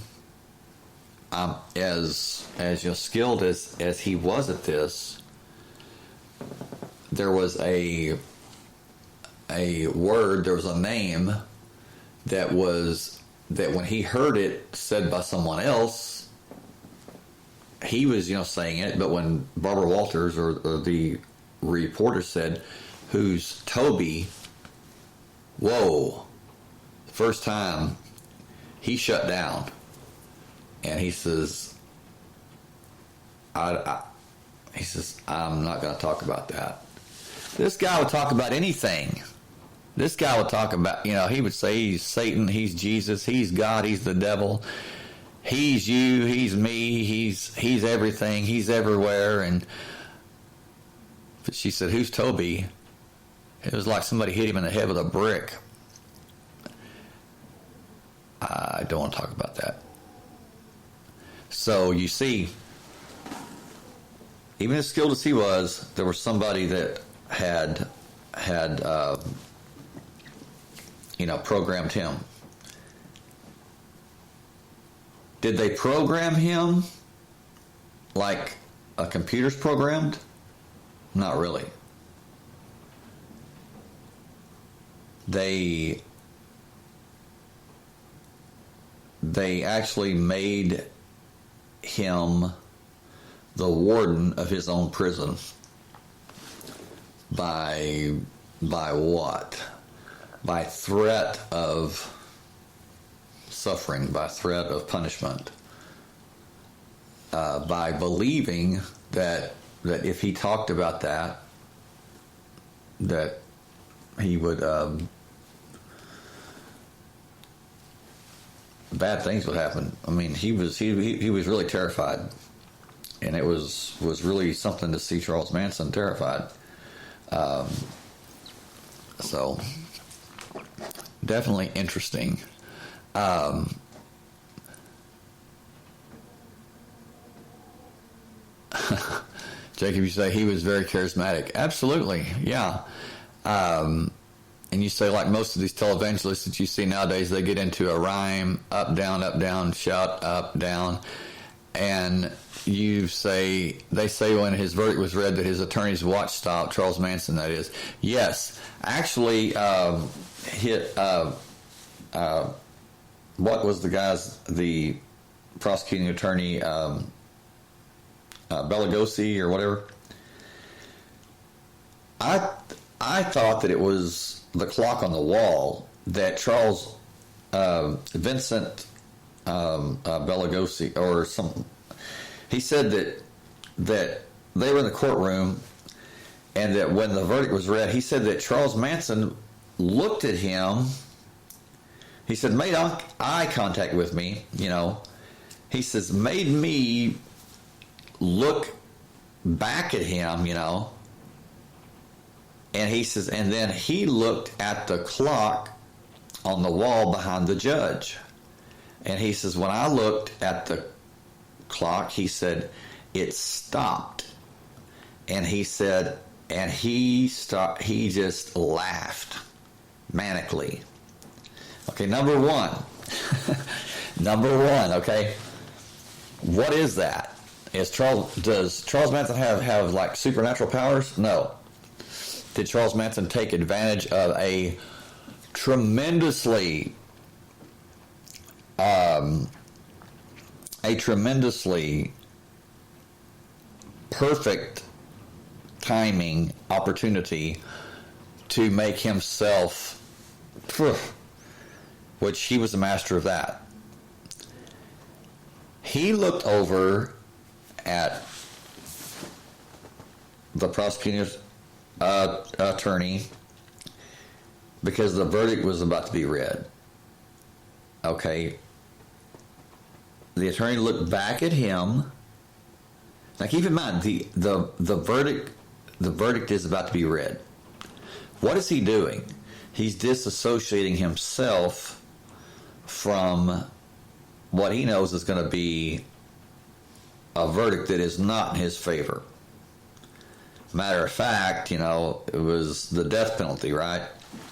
As skilled as he was at this, there was a word, there was a name that when he heard it said by someone else, he was saying it, but when Barbara Walters or the reporter said, "Who's Toby?" Whoa! The first time he shut down, and he says, "I'm not going to talk about that." This guy would talk about anything. This guy would talk about, he would say he's Satan, he's Jesus, he's God, he's the devil, he's you, he's me, he's everything, he's everywhere. And she said, "Who's Toby?" It was like somebody hit him in the head with a brick. I don't want to talk about that. So you see, even as skilled as he was, there was somebody that had programmed him. Did they program him like a computer's programmed? Not really. They actually made him the warden of his own prison. By what? By threat of suffering, by threat of punishment, by believing that if he talked about that he would bad things would happen. I mean, he was really terrified, and it was really something to see Charles Manson terrified. So definitely interesting. Jacob, you say he was very charismatic. Absolutely, yeah. And you say, like most of these televangelists that you see nowadays, they get into a rhyme, up, down, shout, up, down. And they say when his verdict was read that his attorney's watch stopped, Charles Manson, that is. Yes, actually, what was the prosecuting attorney, Belagosi or whatever? I thought that it was the clock on the wall that Charles Vincent Belagosi or some. He said that they were in the courtroom, and that when the verdict was read, he said that Charles Manson looked at him. He said, made eye contact with me, He says, made me look back at him, And he says, and then he looked at the clock on the wall behind the judge. And he says, when I looked at the clock, he said, it stopped. And he said, and he just laughed manically. Okay, number one. Number one, okay. What is that? Does Charles Manson have like supernatural powers? No. Did Charles Manson take advantage of a tremendously perfect timing opportunity to make himself, which he was a master of that. He looked over at the prosecutor's attorney because the verdict was about to be read. Okay. The attorney looked back at him. Now keep in mind, the verdict is about to be read. What is he doing? He's disassociating himself from what he knows is going to be a verdict that is not in his favor. Matter of fact, it was the death penalty, right?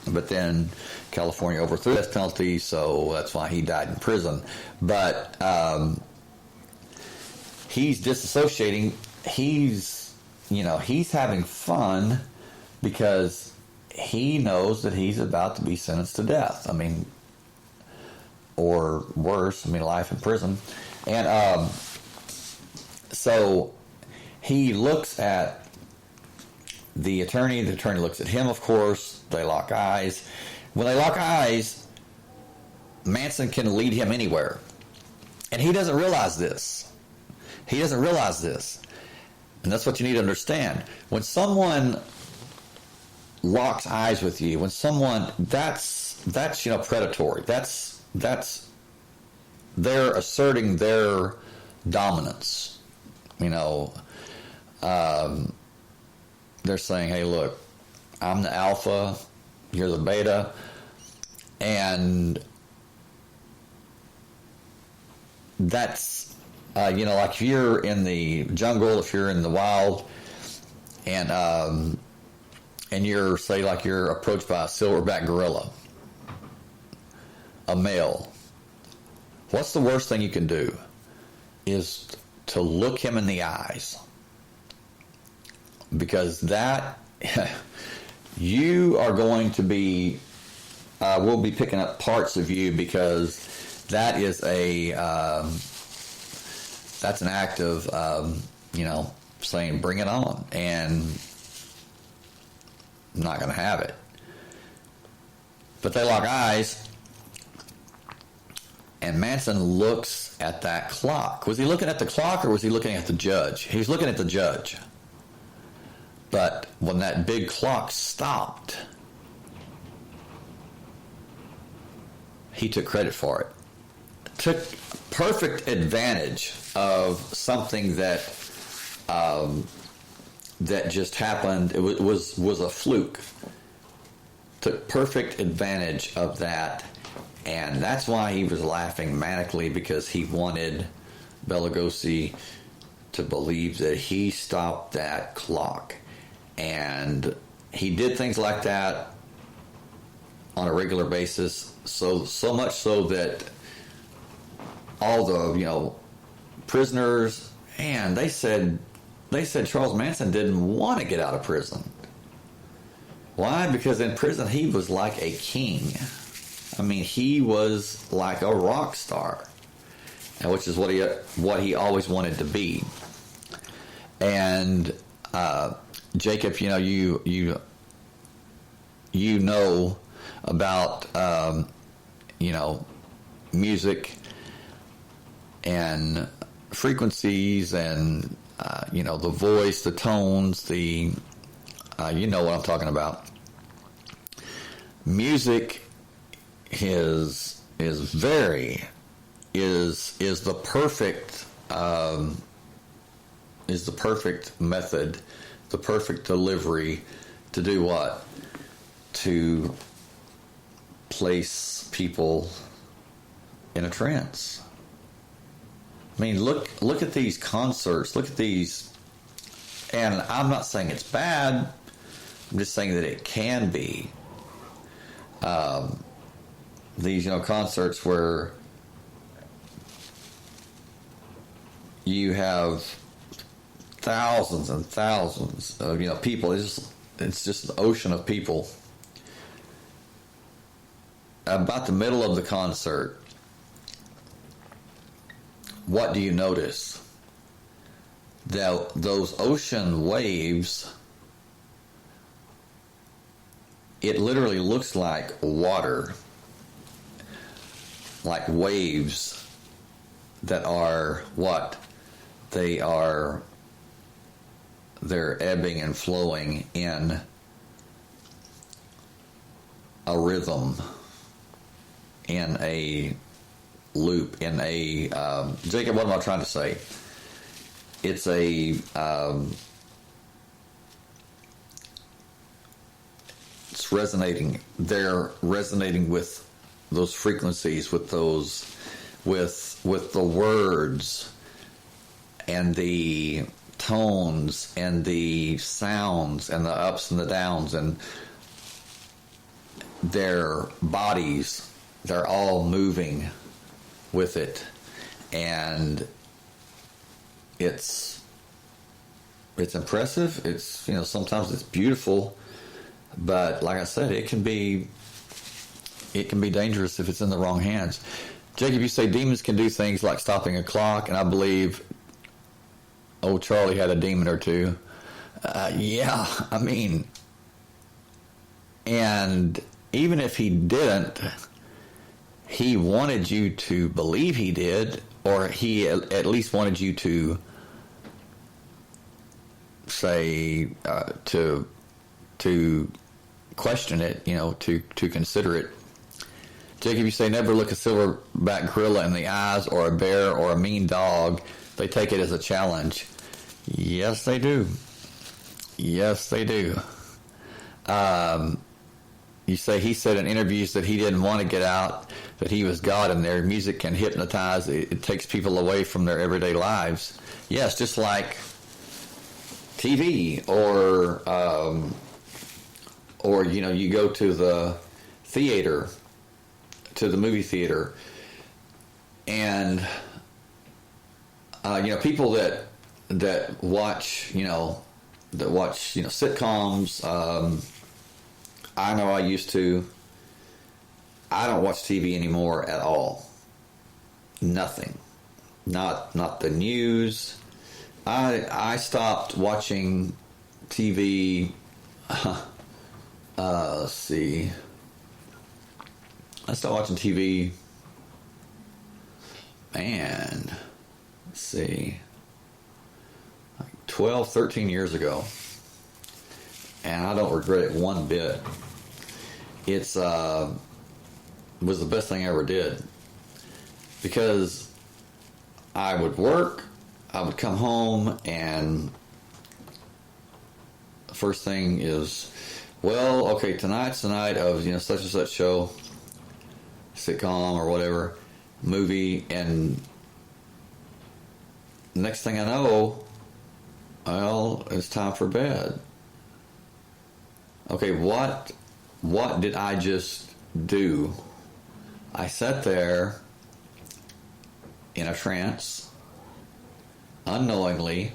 But then California overthrew the death penalty, so that's why he died in prison. But he's disassociating. He's having fun because he knows that he's about to be sentenced to death. Or worse, life in prison. And so he looks at the attorney looks at him, of course. They lock eyes. When they lock eyes, Manson can lead him anywhere. And he doesn't realize this. And that's what you need to understand. When someone locks eyes with you, that's predatory. That's they're asserting their dominance. They're saying, hey, look, I'm the alpha, you're the beta, and that's, like if you're in the jungle, if you're in the wild, and you're, say, like you're approached by a silverback gorilla, a male, what's the worst thing you can do is to look him in the eyes. Because that, you are going to be, we'll be picking up parts of you, because that is that's an act of, saying, bring it on, and I'm not going to have it. But they lock eyes, and Manson looks at that clock. Was he looking at the clock, or was he looking at the judge? He was looking at the judge. But when that big clock stopped, he took credit for it. Took perfect advantage of something that that just happened. It was a fluke. Took perfect advantage of that, and that's why he was laughing manically, because he wanted Bela Lugosi to believe that he stopped that clock. And he did things like that on a regular basis, so much so that all the prisoners, and they said Charles Manson didn't want to get out of prison. Why? Because in prison he was like a king. He was like a rock star, and which is what he always wanted to be. And Jacob, you know about music and frequencies and the voice, the tones, you know what I'm talking about. Music is the perfect method, the perfect delivery to do what? To place people in a trance. I mean, look at these concerts. Look at these, and I'm not saying it's bad. I'm just saying that it can be. These, concerts where you have thousands and thousands of people. It's just an ocean of people. About the middle of the concert, what do you notice? Those ocean waves, it literally looks like water, like waves that are what? They're ebbing and flowing in a rhythm, in a loop, in a Jacob, what am I trying to say? It's it's resonating. They're resonating with those frequencies, with the words and the tones and the sounds and the ups and the downs, and their bodies, they're all moving with it, and it's impressive. It's sometimes it's beautiful, but like I said, it can be dangerous if it's in the wrong hands. Jacob, you say demons can do things like stopping a clock, and I believe old Charlie had a demon or two. Yeah, I mean, and even if he didn't, he wanted you to believe he did, or he at least wanted you to say, to question it, to consider it. Jacob, you say never look a silverback gorilla in the eyes, or a bear, or a mean dog. They take it as a challenge. Yes, they do. Yes, they do. You say he said in interviews that he didn't want to get out, that he was God, and their music can hypnotize. It takes people away from their everyday lives. Yes, just like TV, or you go to the theater, to the movie theater, and people that watch sitcoms. I know I used to. I don't watch TV anymore at all. Nothing. Not the news. I stopped watching TV. Let's see. I stopped watching TV. Man, let's see. Like 12, 13 years ago. And I don't regret it one bit. It's was the best thing I ever did, because I would work, I would come home, and the first thing is, well, okay, tonight's the night of such and such show, sitcom or whatever, movie, and next thing I know, well, it's time for bed. Okay, what did I just do? I sat there in a trance, unknowingly.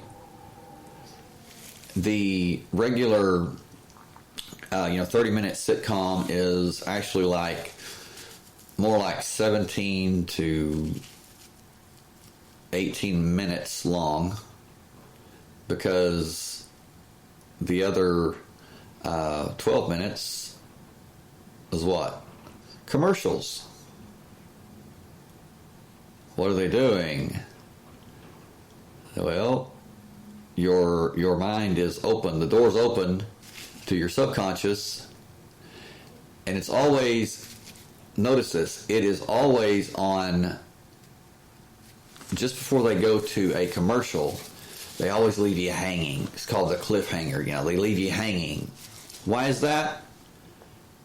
The regular, 30-minute sitcom is actually more like 17 to 18 minutes long, because the other 12 minutes is what? Commercials. What are they doing? Well, your mind is open. The door's open to your subconscious, and it's always, notice this, it is always on, just before they go to a commercial, they always leave you hanging. It's called the cliffhanger. They leave you hanging. Why is that?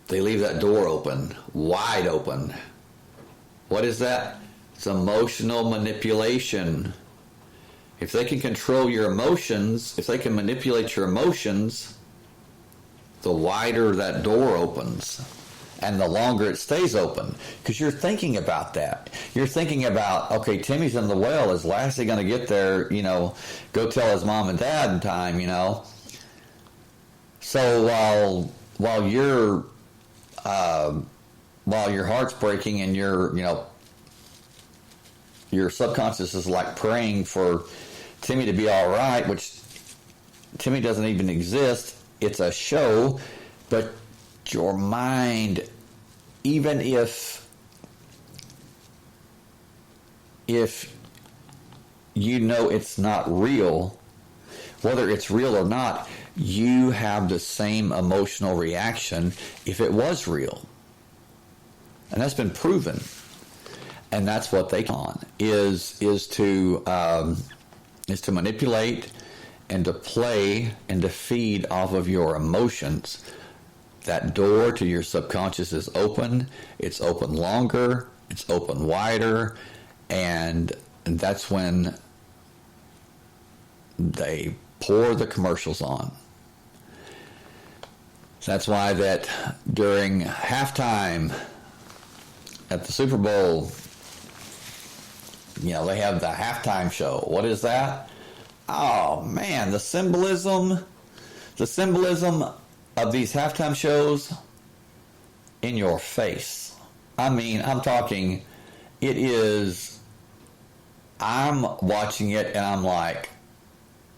They leave that door open, wide open. What is that? It's emotional manipulation. If they can control your emotions, if they can manipulate your emotions, the wider that door opens and the longer it stays open. Because you're thinking about that. You're thinking about, okay, Timmy's in the well. Is Lassie going to get there, go tell his mom and dad in time, So while your heart's breaking and your subconscious is like praying for Timmy to be all right, which Timmy doesn't even exist. It's a show, but your mind, even if you know it's not real, whether it's real or not, you have the same emotional reaction if it was real. And that's been proven. And that's what they on is to manipulate and to play and to feed off of your emotions. That door to your subconscious is open. It's open longer. It's open wider. And that's when they pour the commercials on. That's why that during halftime at the Super Bowl, they have the halftime show. What is that? Oh man, the symbolism of these halftime shows in your face. I mean, I'm talking, I'm watching it and I'm like,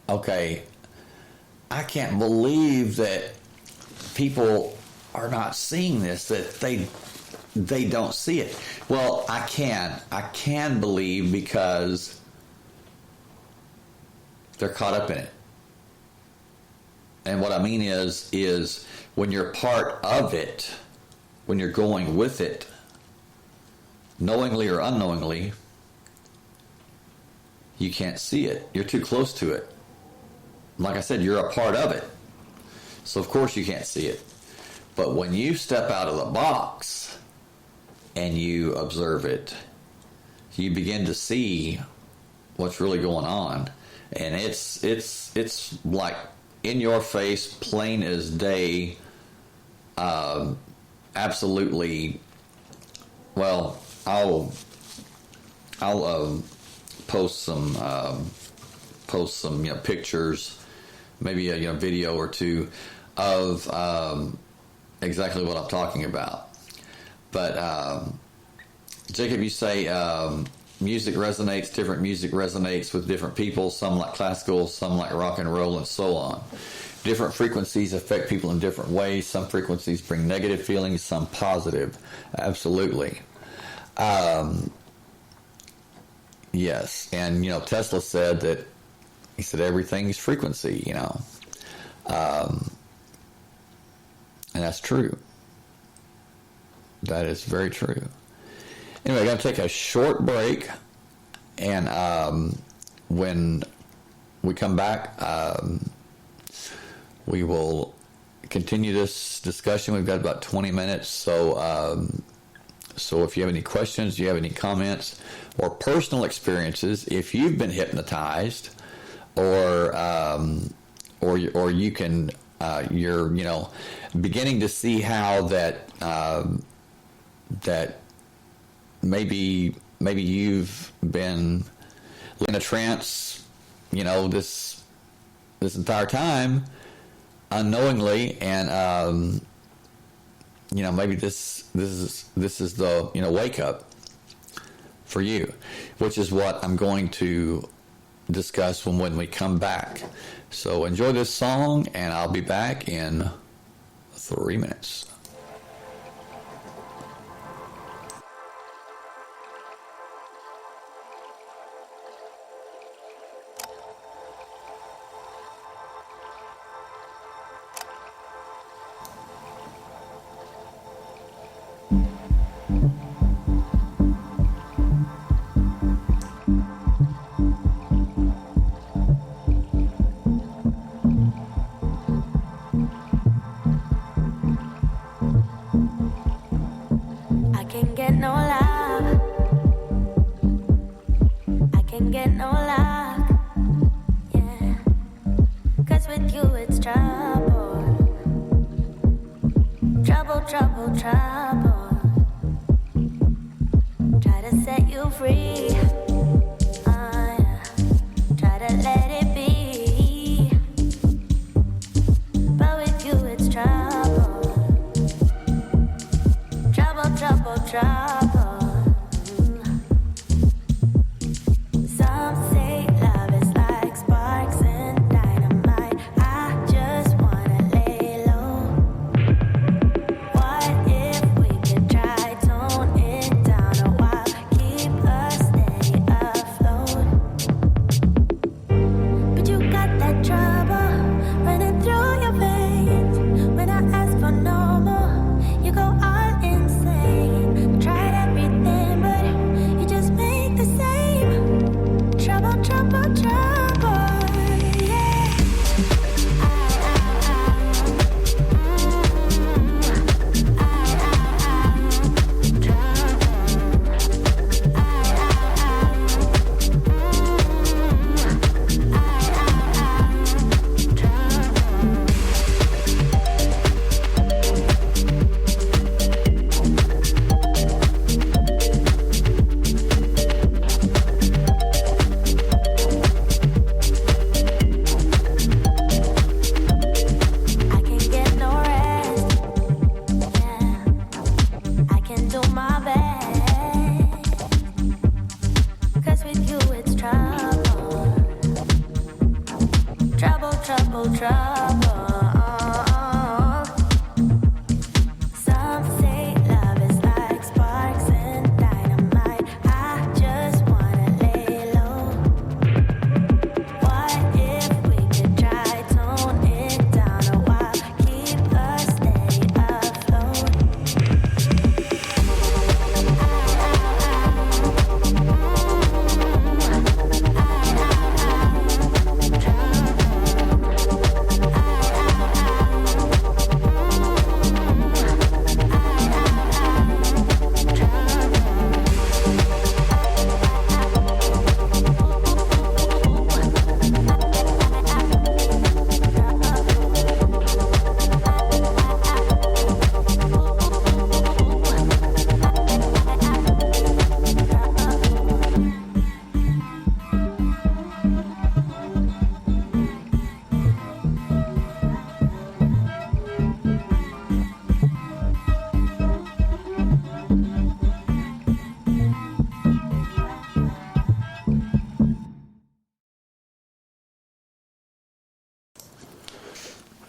okay, I can't believe that people are not seeing this, that they don't see it. Well, I can believe because they're caught up in it. And what I mean is when you're part of it, when you're going with it, knowingly or unknowingly, you can't see it. You're too close to it. Like I said, you're a part of it. So of course you can't see it. But when you step out of the box and you observe it, you begin to see what's really going on. And it's like in your face, plain as day, absolutely. Well, I'll post some pictures, maybe a video or two of exactly what I'm talking about. But Jacob, you say music resonates, different music resonates with different people, some like classical, some like rock and roll, and so on. Different frequencies affect people in different ways. Some frequencies bring negative feelings, some positive. Absolutely. Yes, and Tesla said that, he said everything's frequency, and that's true. That is very true. Anyway, I got to take a short break, and when we come back, we will continue this discussion. We've got about 20 minutes, so if you have any questions, you have any comments, or personal experiences, if you've been hypnotized, or you can you're beginning to see how that maybe you've been in a trance, this entire time, unknowingly, and maybe this is the wake up for you, which is what I'm going to discuss when we come back. So enjoy this song, and I'll be back in 3 minutes. I can get no love. can get no luck, yeah. 'Cause with you it's trouble. Trouble, trouble, trouble. Try to set you free, yeah. Try to let it be. But with you it's trouble. Trouble, trouble, trouble. Some say love is like sparks and dynamite. I just wanna lay low. What if we could try tone it down a while, keep us steady afloat? But you got that trouble running through your veins. When I ask for no more, you go all insane. Tried everything, but you just make the same. Trouble, trouble, trouble, yeah. I can get no rest, yeah. I can do my best. 'Cause with you it's trouble. Trouble, trouble, trouble. Some say love is like sparks and dynamite. I just wanna lay low. What if we could try tone it down a while, keep us steady afloat?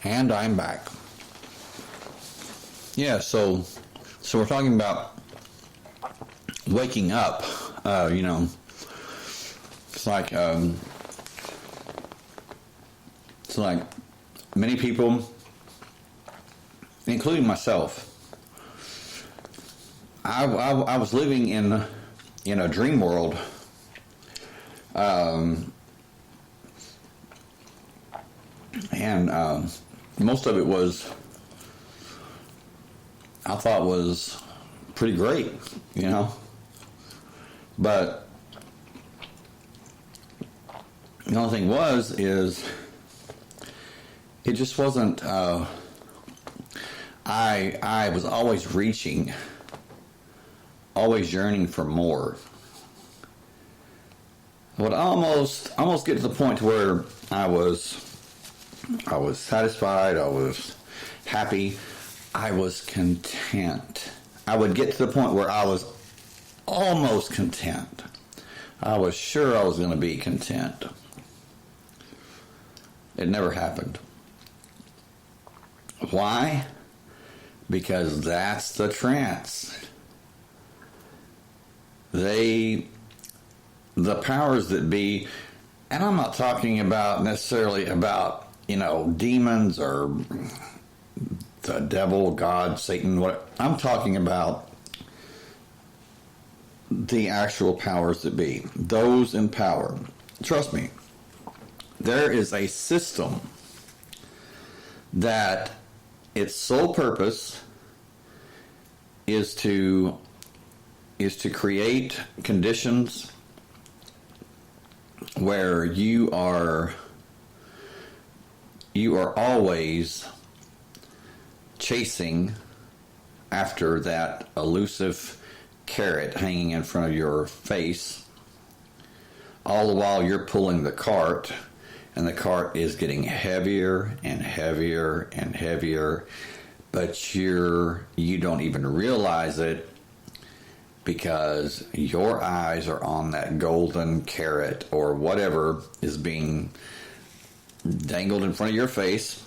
And I'm back. Yeah, so we're talking about waking up. It's like many people, including myself. I was living in a dream world. And most of it I thought was pretty great, but the only thing is it just wasn't, I was always reaching, always yearning for more. I would almost get to the point where I was satisfied, I was happy, I was content. I would get to the point where I was almost content. I was sure I was going to be content. It never happened. Why? Because that's the trance. The powers that be, and I'm not talking about necessarily about demons or the devil, God, Satan, what I'm talking about, the actual powers that be, those in power. Trust me, there is a system that its sole purpose is to create conditions where you are always chasing after that elusive carrot hanging in front of your face, all the while you're pulling the cart, and the cart is getting heavier and heavier and heavier, but you don't even realize it because your eyes are on that golden carrot or whatever is being dangled in front of your face.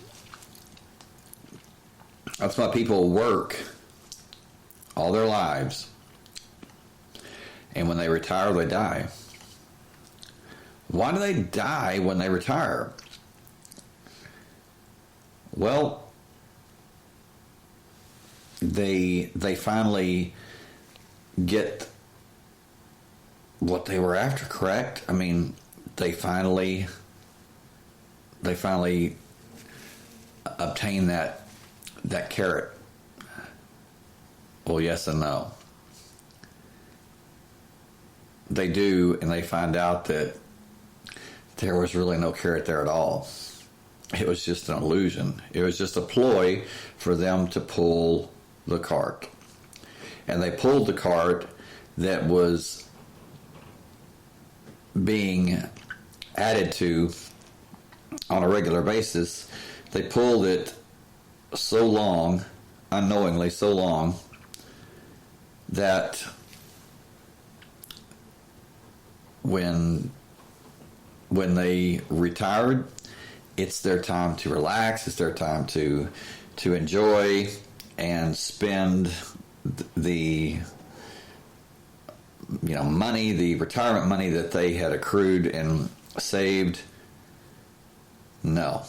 That's why people work all their lives, and when they retire, they die. Why do they die when they retire? Well, they finally get what they were after, correct? I mean, they finally obtain that carrot. Well, yes and no. They do, and they find out that there was really no carrot there at all. It was just an illusion. It was just a ploy for them to pull the cart. And they pulled the cart that was being added to on a regular basis. They pulled it so long, unknowingly so long, that when they retired, it's their time to relax, it's their time to enjoy and spend the money, the retirement money that they had accrued and saved. No.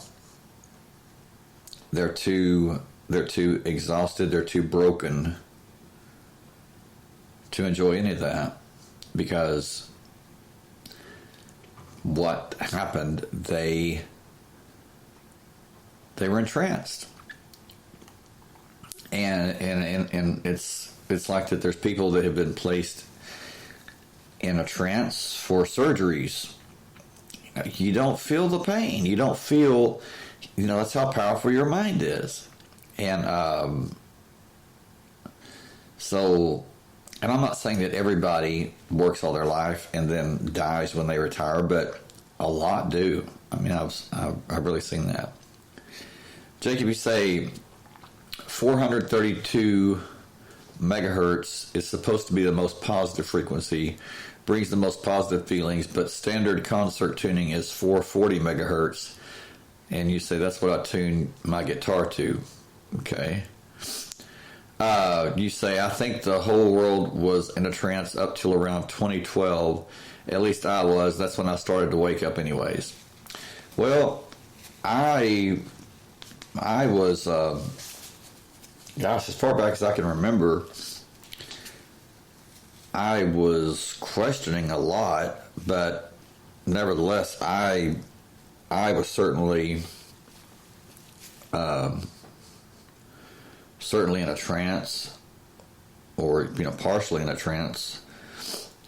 They're too exhausted, they're too broken to enjoy any of that, because what happened, they were entranced. And it's like that there's people that have been placed in a trance for surgeries. You don't feel the pain. You don't feel, that's how powerful your mind is. And and I'm not saying that everybody works all their life and then dies when they retire, but a lot do. I mean, I've really seen that. Jacob, you say 432 megahertz is supposed to be the most positive frequency, brings the most positive feelings, but standard concert tuning is 440 megahertz. And you say that's what I tune my guitar to. Okay. You say, I think the whole world was in a trance up till around 2012. At least I was. That's when I started to wake up anyways. Well, I was, as far back as I can remember, I was questioning a lot, but nevertheless, I was certainly in a trance, or partially in a trance,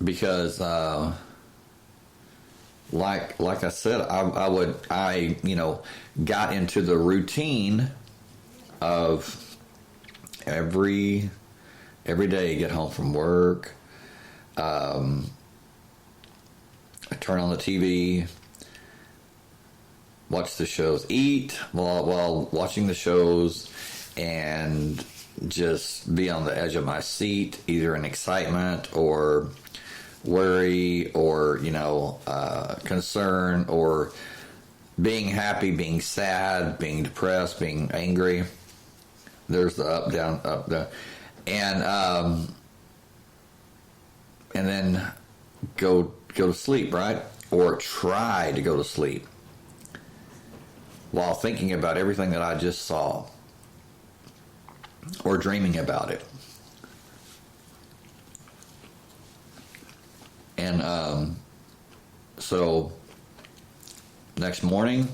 because like I said, I got into the routine of every day, get home from work, I turn on the TV, watch the shows, eat while watching the shows, and just be on the edge of my seat, either in excitement or worry or concern, or being happy, being sad, being depressed, being angry. There's the up, down, and then go to sleep, right? Or try to go to sleep while thinking about everything that I just saw, or dreaming about it. And so next morning,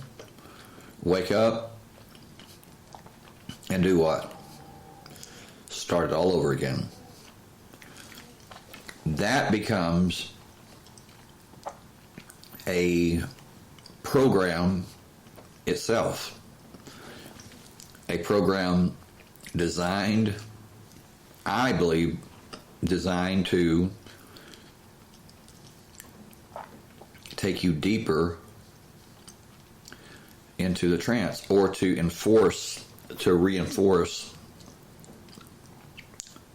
wake up and do what? Start it all over again. That becomes a program itself. A program designed, I believe, designed to take you deeper into the trance, or to reinforce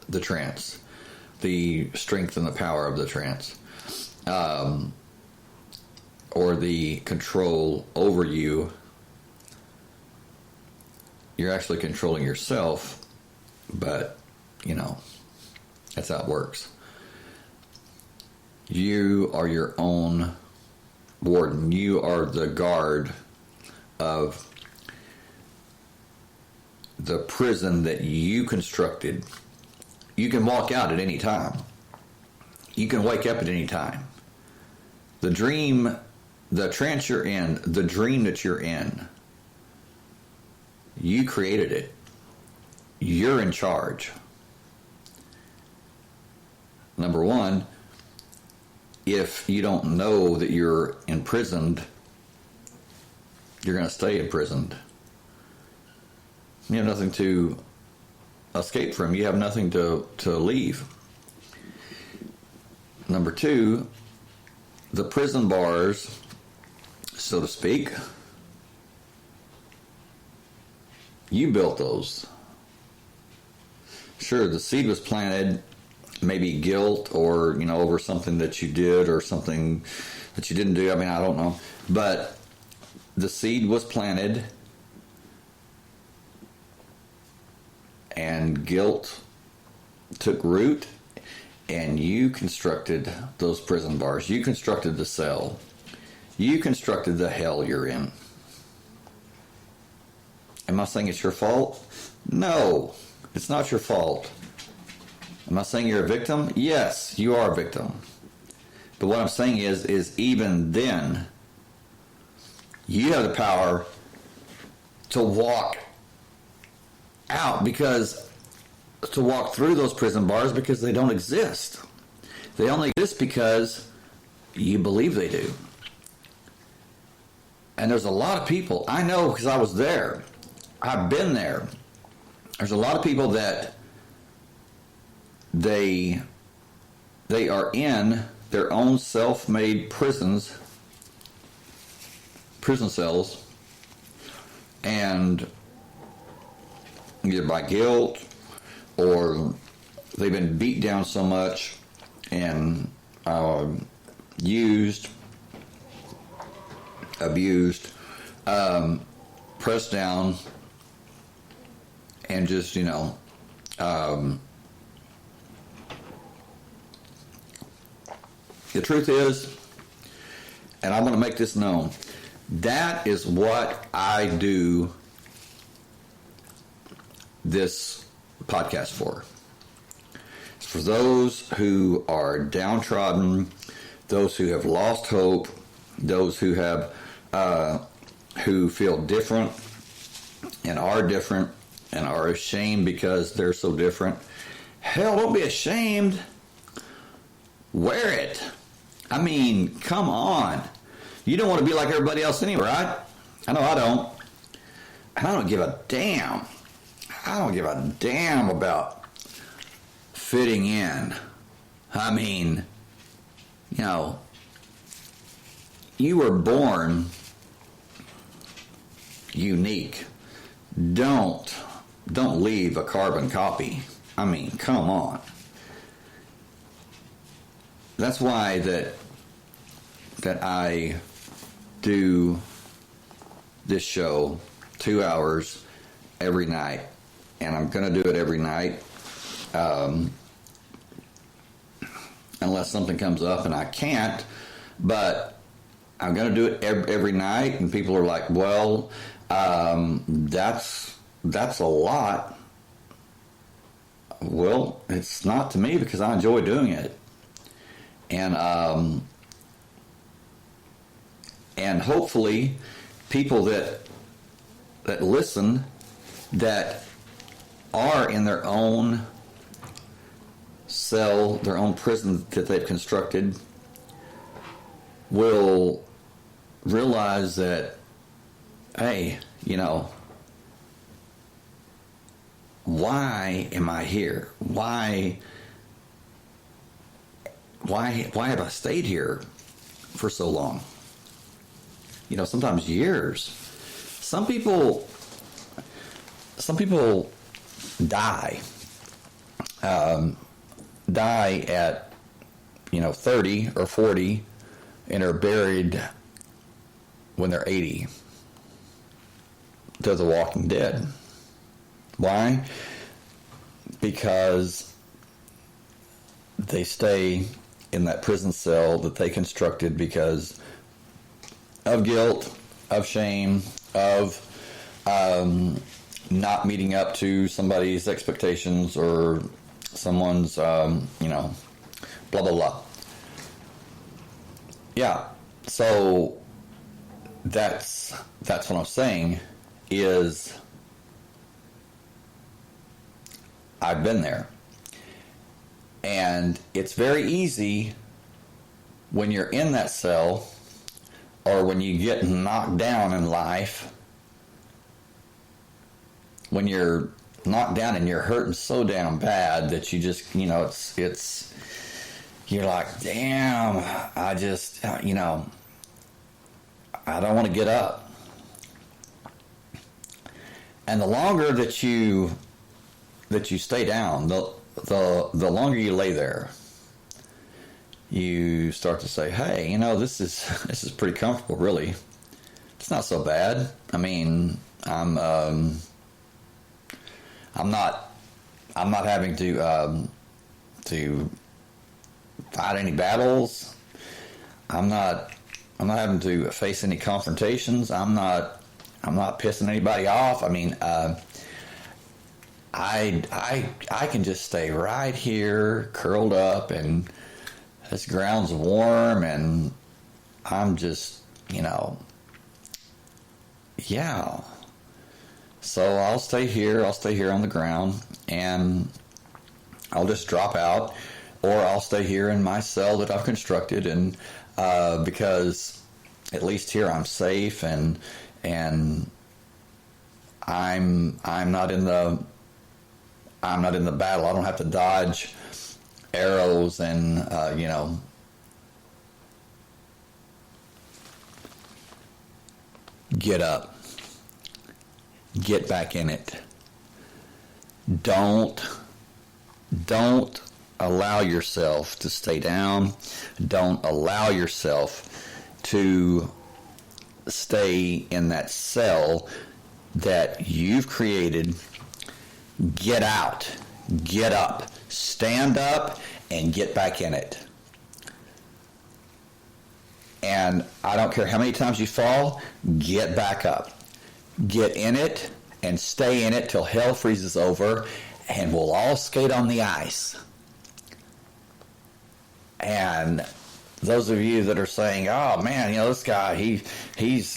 the trance, the strength and the power of the trance, or the control over you. You're actually controlling yourself, but, that's how it works. You are your own warden. You are the guard of the prison that you constructed. You can walk out at any time. You can wake up at any time. The dream, the trance you're in, the dream that you're in, you created it. You're in charge. Number one, if you don't know that you're imprisoned, you're going to stay imprisoned. You have nothing to escape from. You have nothing to leave. Number two, the prison bars, so to speak, you built those. Sure, the seed was planted, maybe guilt or, over something that you did or something that you didn't do. I mean, I don't know. But the seed was planted, and guilt took root, and you constructed those prison bars. You constructed the cell. You constructed the hell you're in. Am I saying it's your fault? No, it's not your fault. Am I saying you're a victim? Yes, you are a victim. But what I'm saying is even then, you have the power to walk out, to walk through those prison bars, because they don't exist. They only exist because you believe they do. And there's a lot of people, I know because I was there. I've been there. There's a lot of people that they are in their own self-made prison cells, and either by guilt or they've been beat down so much and used, abused, pressed down, and just, the truth is, and I want to make this known, that is what I do this podcast for. It's for those who are downtrodden, those who have lost hope, those who have who feel different and are ashamed because they're so different. Hell, don't be ashamed. Wear it. I mean, come on. You don't want to be like everybody else anyway, right? I know I don't. And I don't give a damn. I don't give a damn about fitting in. I mean, you were born unique. Don't leave a carbon copy. I mean, come on. That's why that I do this show 2 hours every night, and I'm going to do it every night unless something comes up and I can't, but I'm going to do it every night, and people are like, well, that's a lot. Well, it's not to me, because I enjoy doing it. And hopefully people that listen, that are in their own cell, their own prison that they've constructed, will realize that, hey, why am I here? Why have I stayed here for so long? Sometimes years. Some people die. Die at 30 or 40 and are buried when they're 80. They're the Walking Dead. Why? Because they stay in that prison cell that they constructed because of guilt, of shame, of not meeting up to somebody's expectations or someone's, blah, blah, blah. Yeah, so that's what I'm saying is I've been there. And it's very easy when you're in that cell or when you get knocked down in life, when you're knocked down and you're hurting so damn bad that you just, you're like, damn, I just, I don't want to get up. And the longer that you stay down, the longer you lay there, you start to say, hey, this is pretty comfortable, really. It's not so bad. I mean, I'm not having to fight any battles. I'm not having to face any confrontations. I'm not pissing anybody off. I mean, I can just stay right here, curled up, and this ground's warm, and I'm just, yeah. So I'll stay here on the ground, and I'll just drop out, or I'll stay here in my cell that I've constructed, and because at least here I'm safe, and I'm not in the battle. I don't have to dodge arrows and get up. Get back in it. Don't allow yourself to stay down. Don't allow yourself to stay in that cell that you've created. Get out. Get up. Stand up and get back in it. And I don't care how many times you fall, get back up. Get in it and stay in it till hell freezes over, and we'll all skate on the ice. And those of you that are saying, "Oh man, this guy, he's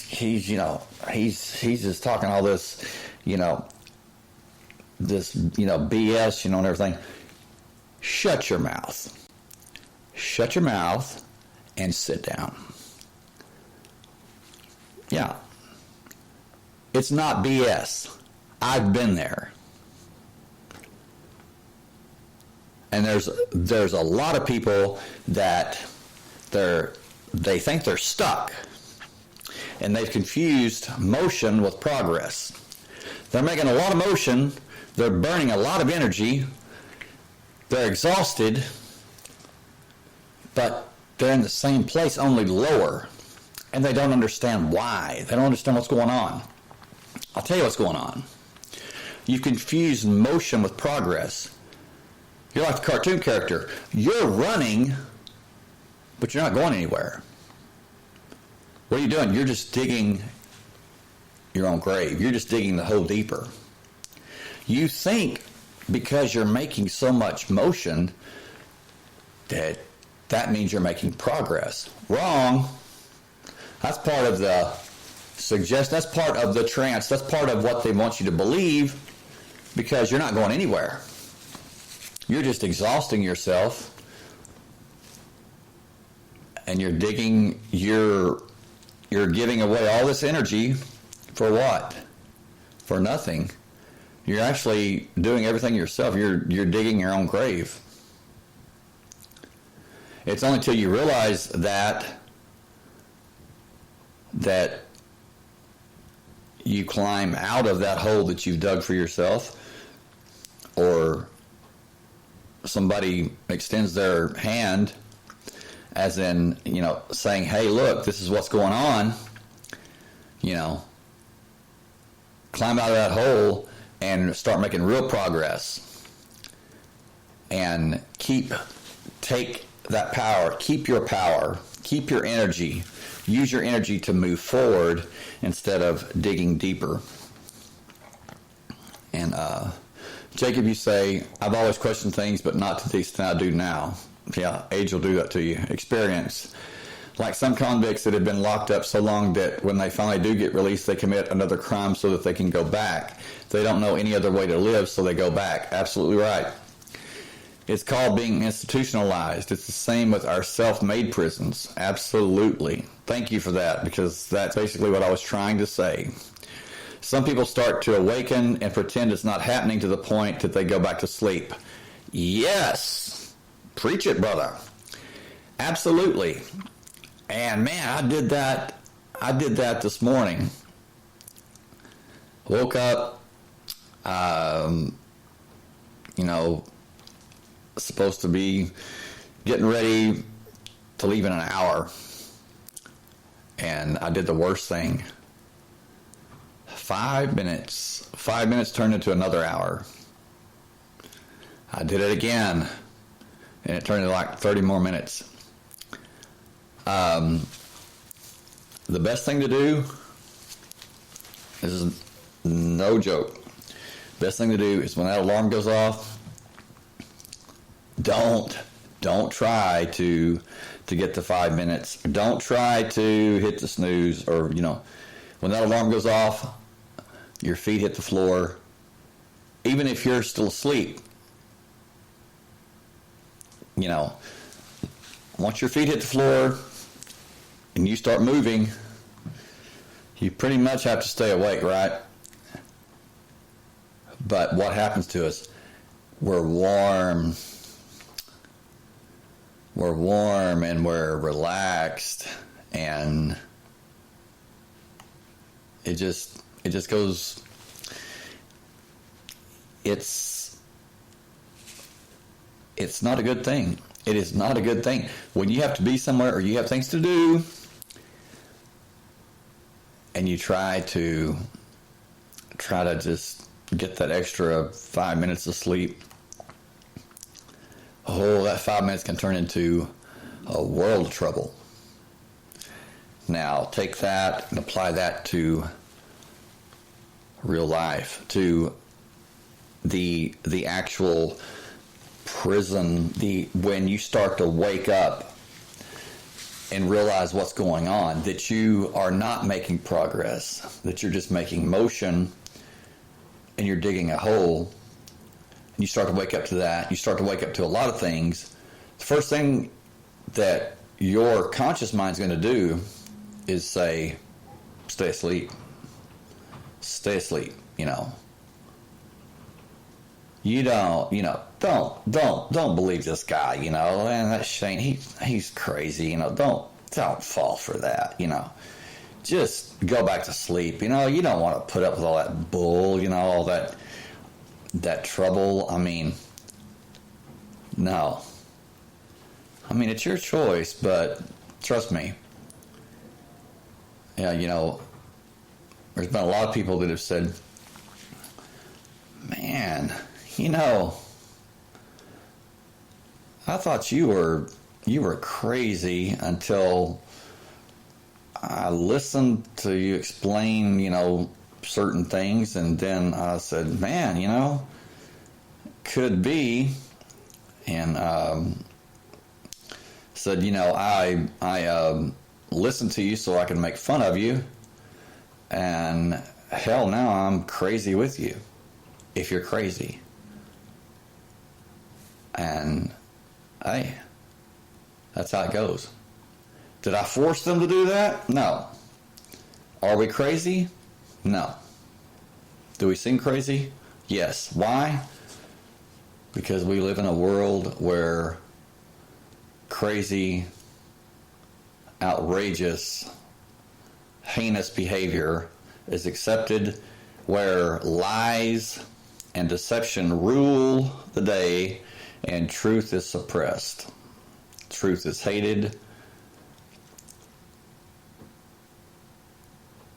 just talking all this, this BS, and everything." Shut your mouth. Shut your mouth and sit down. Yeah. It's not BS. I've been there. And there's a lot of people that they think they're stuck. And they've confused motion with progress. They're making a lot of motion, they're burning a lot of energy, they're exhausted, but they're in the same place, only lower. And they don't understand why. They don't understand what's going on. I'll tell you what's going on. You confuse motion with progress. You're like the cartoon character. You're running, but you're not going anywhere. What are you doing? You're just digging your own grave. You're just digging the hole deeper. You think because you're making so much motion that means you're making progress. Wrong. That's part of the that's part of the trance. That's part of what they want you to believe, because you're not going anywhere. You're just exhausting yourself, and you're digging your you're giving away all this energy for what? For nothing. You're actually doing everything yourself. You're digging your own grave. It's only until you realize that you climb out of that hole that you've dug for yourself, or somebody extends their hand, as in, saying, hey, look, this is what's going on, climb out of that hole and start making real progress. And take that power, keep your energy, use your energy to move forward instead of digging deeper. And Jacob, you say, I've always questioned things, but not to the extent I do now. Yeah, age will do that to you. Experience. Like some convicts that have been locked up so long that when they finally do get released, they commit another crime so that they can go back. They don't know any other way to live, so they go back. Absolutely right. It's called being institutionalized. It's the same with our self-made prisons. Absolutely. Thank you for that, because that's basically what I was trying to say. Some people start to awaken and pretend it's not happening to the point that they go back to sleep. Yes. Preach it, brother. Absolutely. And man, I did that this morning. Woke up, supposed to be getting ready to leave in an hour. And I did the worst thing. 5 minutes. 5 minutes turned into another hour. I did it again, and it turned into like 30 more minutes. The best thing to do, this is no joke, best thing to do is when that alarm goes off, don't try to get to 5 minutes. Don't try to hit the snooze, or, when that alarm goes off, your feet hit the floor. Even if you're still asleep, once your feet hit the floor and you start moving, you pretty much have to stay awake, right? But what happens to us? We're warm and we're relaxed, and it just goes, it's not a good thing. It is not a good thing. When you have to be somewhere or you have things to do, and you try to just get that extra 5 minutes of sleep, that 5 minutes can turn into a world of trouble. Now, take that and apply that to real life, to the actual prison, when you start to wake up and realize what's going on, that you are not making progress, that you're just making motion and you're digging a hole, and you start to wake up to that. You start to wake up to a lot of things. The first thing that your conscious mind's going to do is say, stay asleep. Stay asleep, You don't believe this guy, and that Shane, he's crazy, don't fall for that, Just go back to sleep, you don't want to put up with all that bull, all that trouble. No. It's your choice, but trust me. Yeah, there's been a lot of people that have said, man, I thought you were crazy until I listened to you explain, certain things, and then I said, man, could be, and said, I listened to you so I can make fun of you, and hell, now I'm crazy with you, if you're crazy. And hey, that's how it goes. Did I force them to do that? No. Are we crazy? No. Do we seem crazy? Yes. Why? Because we live in a world where crazy, outrageous, heinous behavior is accepted, where lies and deception rule the day, and truth is suppressed. Truth is hated.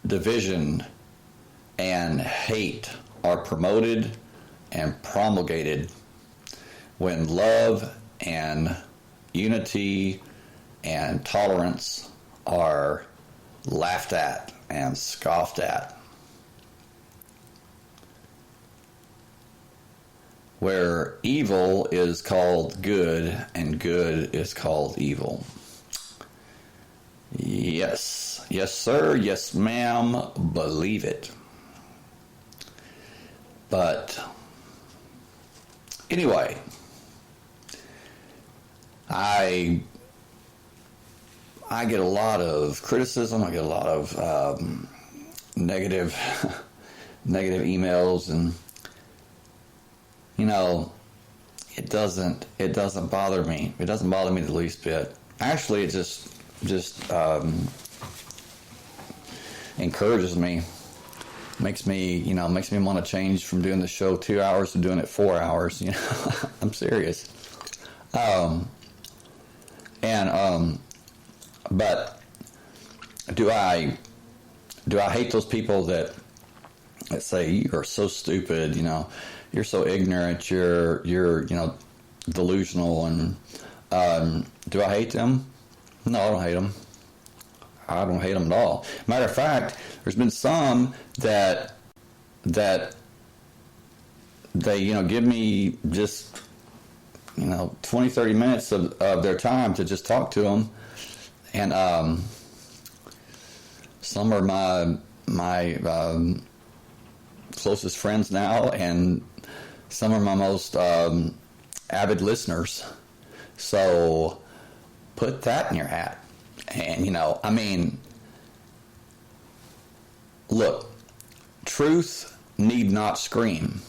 Division and hate are promoted and promulgated when love and unity and tolerance are laughed at and scoffed at. Where evil is called good and good is called evil. Yes. Yes, sir. Yes, ma'am. Believe it. But anyway, I get a lot of criticism. I get a lot of negative emails, and it doesn't bother me. It doesn't bother me the least bit. Actually, it just encourages me, makes me want to change from doing the show 2 hours to doing it 4 hours. I'm serious. But do I hate those people that say you are so stupid, you're so ignorant, you're delusional, and do I hate them? No, I don't hate them. I don't hate them at all. Matter of fact, there's been some that they give me just 20, 30 minutes of their time to just talk to them, and some are my closest friends now, and some are my most avid listeners. So put that in your hat. And look, truth need not scream.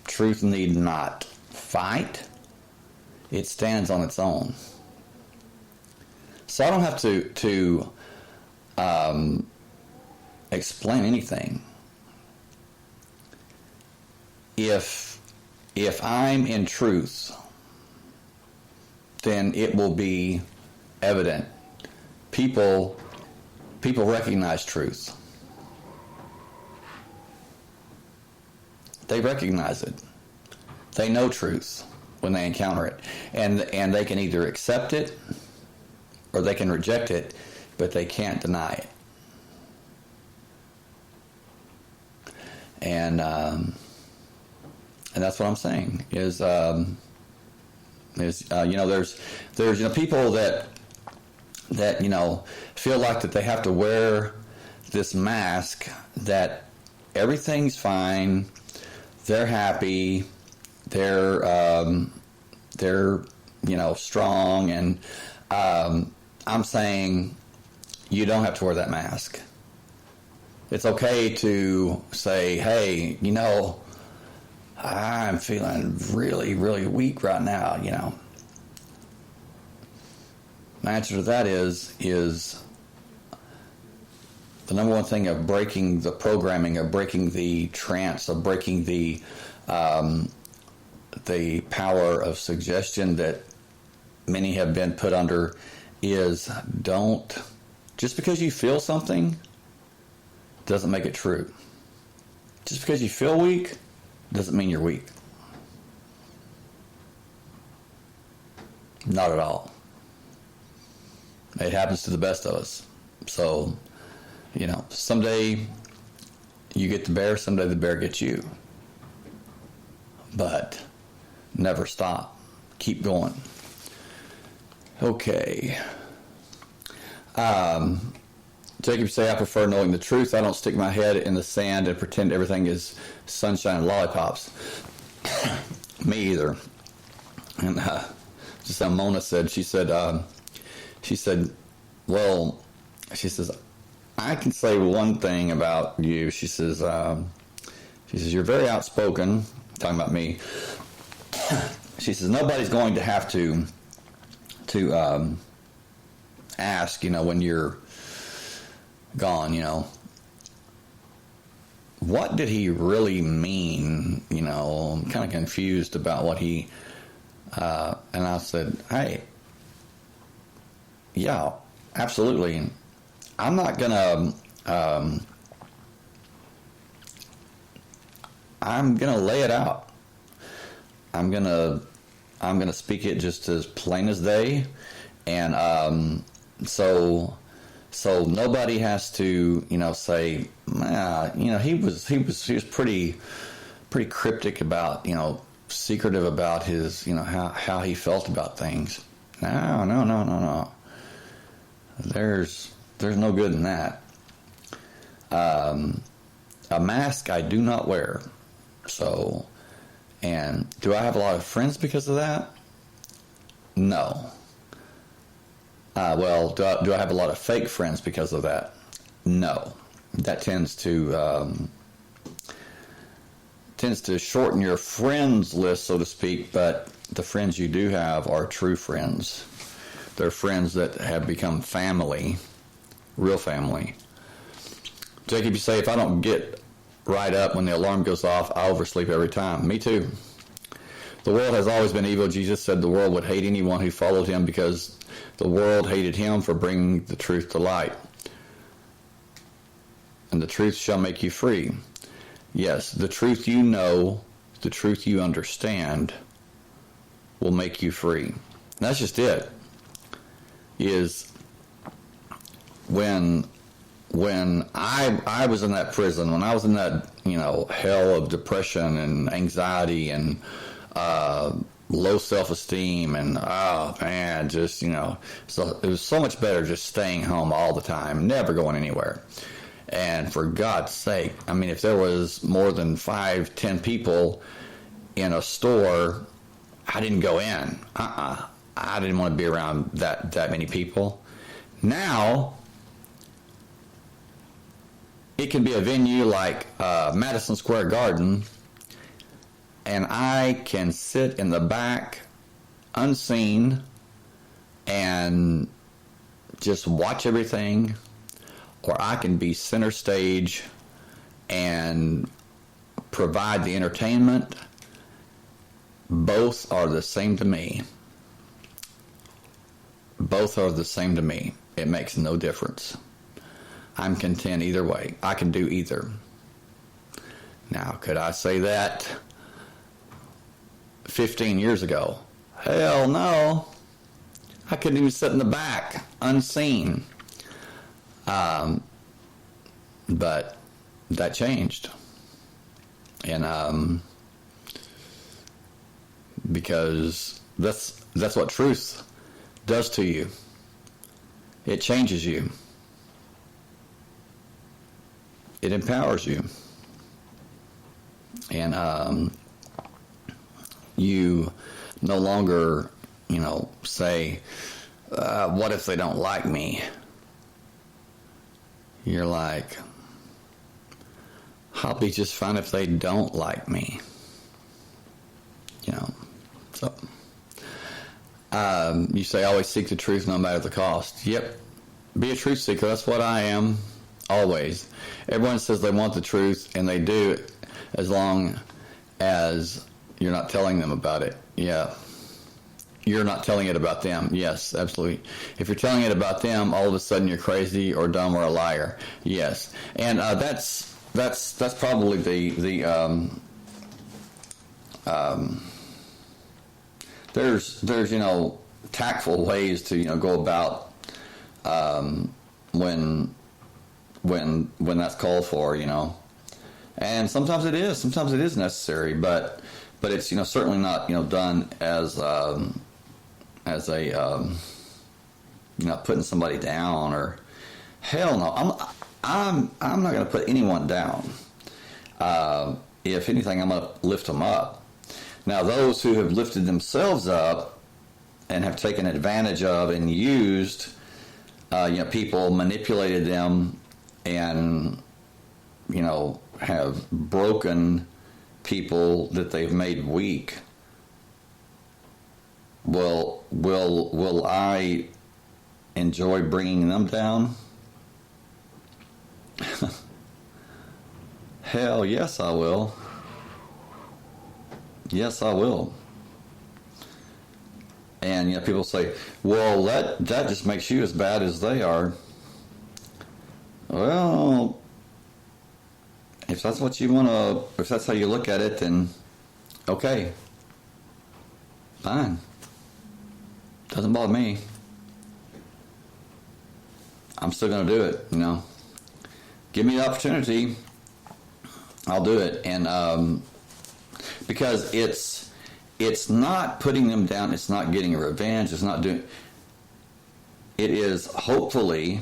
Truth need not fight. It stands on its own. So I don't have to explain anything. If I'm in truth, then it will be evident. People recognize truth. They recognize it. They know truth when they encounter it. And they can either accept it or they can reject it, but they can't deny it. And that's what I'm saying is there's people that feel like that they have to wear this mask that everything's fine, they're happy, they're strong, and I'm saying you don't have to wear that mask. It's okay to say, hey, I'm feeling really, really weak right now, The answer to that is the number one thing of breaking the programming, of breaking the trance, of breaking the power of suggestion that many have been put under is don't, just because you feel something doesn't make it true. Just because you feel weak doesn't mean you're weak. Not at all. It happens to the best of us. So, someday you get the bear, someday the bear gets you. But never stop. Keep going. Okay. Jacob say, I prefer knowing the truth. I don't stick my head in the sand and pretend everything is sunshine and lollipops. Me either. And just how Mona said, she says, I can say one thing about you. She says, you're very outspoken. Talking about me. She says, nobody's going to have to ask, when you're gone, what did he really mean? I'm kind of confused about what he, and I said, hey, yeah, absolutely. I'm not gonna, I'm gonna lay it out. I'm gonna speak it just as plain as day, and so nobody has to say, he was pretty cryptic about secretive about his how he felt about things. No. There's no good in that. A mask I do not wear. So, and do I have a lot of friends because of that? No. Well, do I have a lot of fake friends because of that? No. That tends to shorten your friends list, so to speak, but the friends you do have are true friends. They're friends that have become family, real family. Jacob, you say, if I don't get right up when the alarm goes off, I oversleep every time. Me too. The world has always been evil. Jesus said the world would hate anyone who followed him because the world hated him for bringing the truth to light. And the truth shall make you free. Yes, the truth you know, the truth you understand will make you free. And that's just it. Is when I was in that prison, when I was in that hell of depression and anxiety and low self-esteem and so it was so much better just staying home all the time, never going anywhere. And for God's sake, I mean, if there was more than 5-10 people in a store, I didn't go in. I didn't want to be around that many people. Now, it can be a venue like Madison Square Garden, and I can sit in the back unseen and just watch everything, or I can be center stage and provide the entertainment. Both are the same to me. Both are the same to me. It makes no difference. I'm content either way. I can do either. Now, could I say that 15 years ago? Hell no. I couldn't even sit in the back, unseen. But that changed. And because that's what truth does to you. It changes you. It empowers you. And you no longer, say, what if they don't like me? You're like, I'll be just fine if they don't like me. So you say always seek the truth no matter the cost. Yep. Be a truth seeker. That's what I am. Always. Everyone says they want the truth, and they do it as long as you're not telling them about it. Yeah. You're not telling it about them. Yes, absolutely. If you're telling it about them, all of a sudden you're crazy or dumb or a liar. Yes. And that's probably the there's tactful ways to go about when that's called for, and sometimes it is necessary, but it's certainly not done as a putting somebody down, or hell no. I'm not going to put anyone down. If anything, I'm going to lift them up. Now, those who have lifted themselves up and have taken advantage of and used, people manipulated them and, have broken people that they've made weak, will I enjoy bringing them down? Hell yes, I will. Yes, I will. And people say, well, that just makes you as bad as they are. Well, if that's what you want to, if that's how you look at it, then okay, fine. Doesn't bother me. I'm still going to do it, Give me the opportunity, I'll do it. And because it's not putting them down, it's not getting revenge, it's not doing, it is hopefully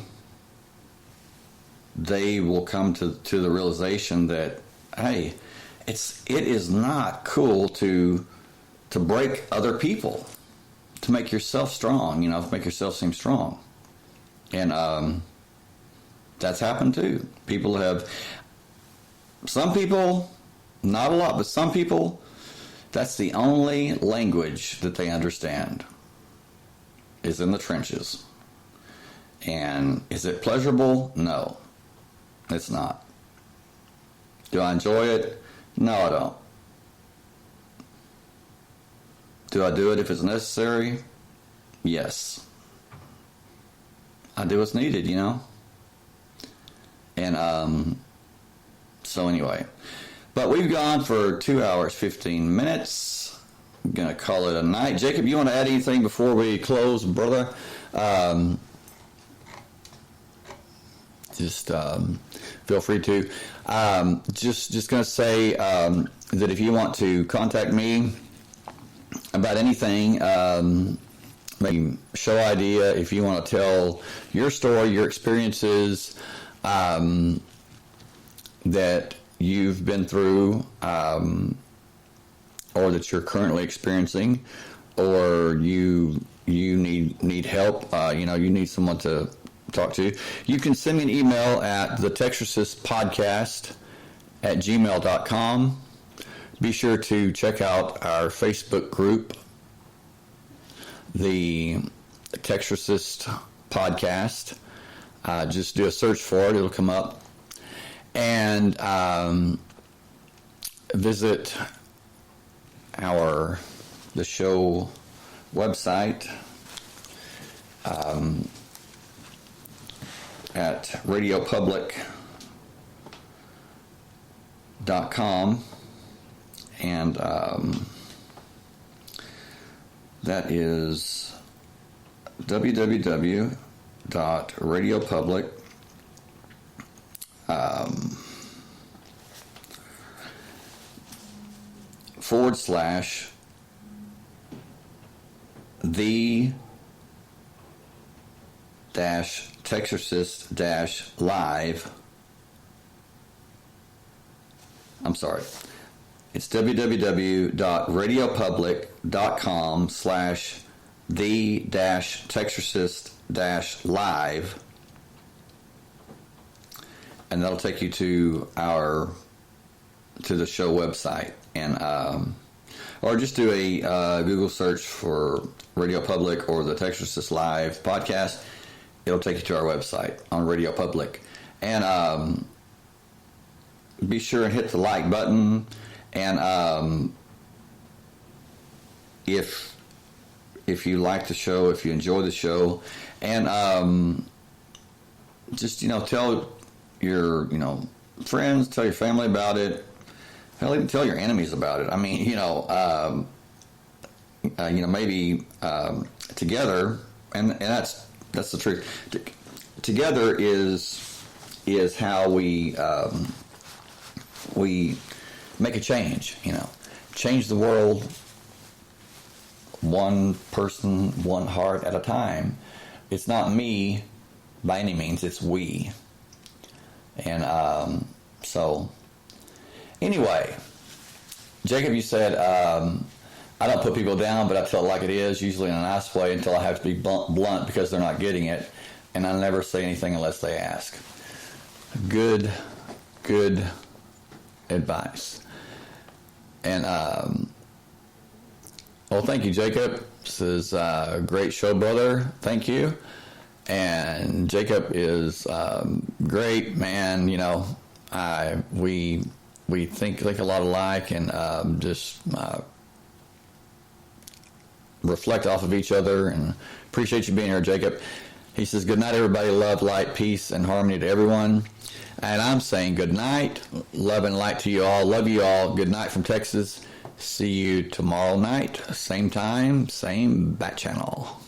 they will come to the realization that, hey, it is not cool to break other people, to make yourself strong, to make yourself seem strong. And that's happened too. Some people, not a lot, but some people, that's the only language that they understand, is in the trenches. And is it pleasurable? No, it's not. Do I enjoy it? No, I don't. Do I do it if it's necessary? Yes. I do what's needed, And so anyway. But we've gone for 2 hours, 15 minutes. I'm going to call it a night. Jacob, you want to add anything before we close, brother? Just feel free to. Just going to say that if you want to contact me about anything, maybe show idea, if you want to tell your story, your experiences that you've been through, or that you're currently experiencing, or you need help, you need someone to talk to, you can send me an email at thetexorcistpodcast@gmail.com. Be sure to check out our Facebook group, the Texorcist Podcast. Just do a search for it; it'll come up. And visit the show website at radiopublic.com, and that is www.radiopublic /the-Texorcist-live. I'm sorry. It's www.radiopublic.com/the-Texorcist-live. And that'll take you to the show website, and or just do a Google search for Radio Public or the Texorcist Live podcast. It'll take you to our website on Radio Public, and be sure and hit the like button. And if you like the show, if you enjoy the show, and just tell your friends, tell your family about it. Hell, even tell your enemies about it. I mean, maybe together, and that's the truth. Together is how we make a change. Change the world, one person, one heart at a time. It's not me by any means. It's we. And so, anyway, Jacob, you said, I don't put people down, but I tell it like it is, usually in a nice way, until I have to be blunt because they're not getting it, and I never say anything unless they ask. Good advice. And well, thank you, Jacob. This is a great show, brother. Thank you. And Jacob is great, man. You know, we think a lot alike, and just reflect off of each other. And appreciate you being here, Jacob. He says, "Good night, everybody. Love, light, peace, and harmony to everyone." And I'm saying good night, love and light to you all. Love you all. Good night from Texas. See you tomorrow night, same time, same bat channel.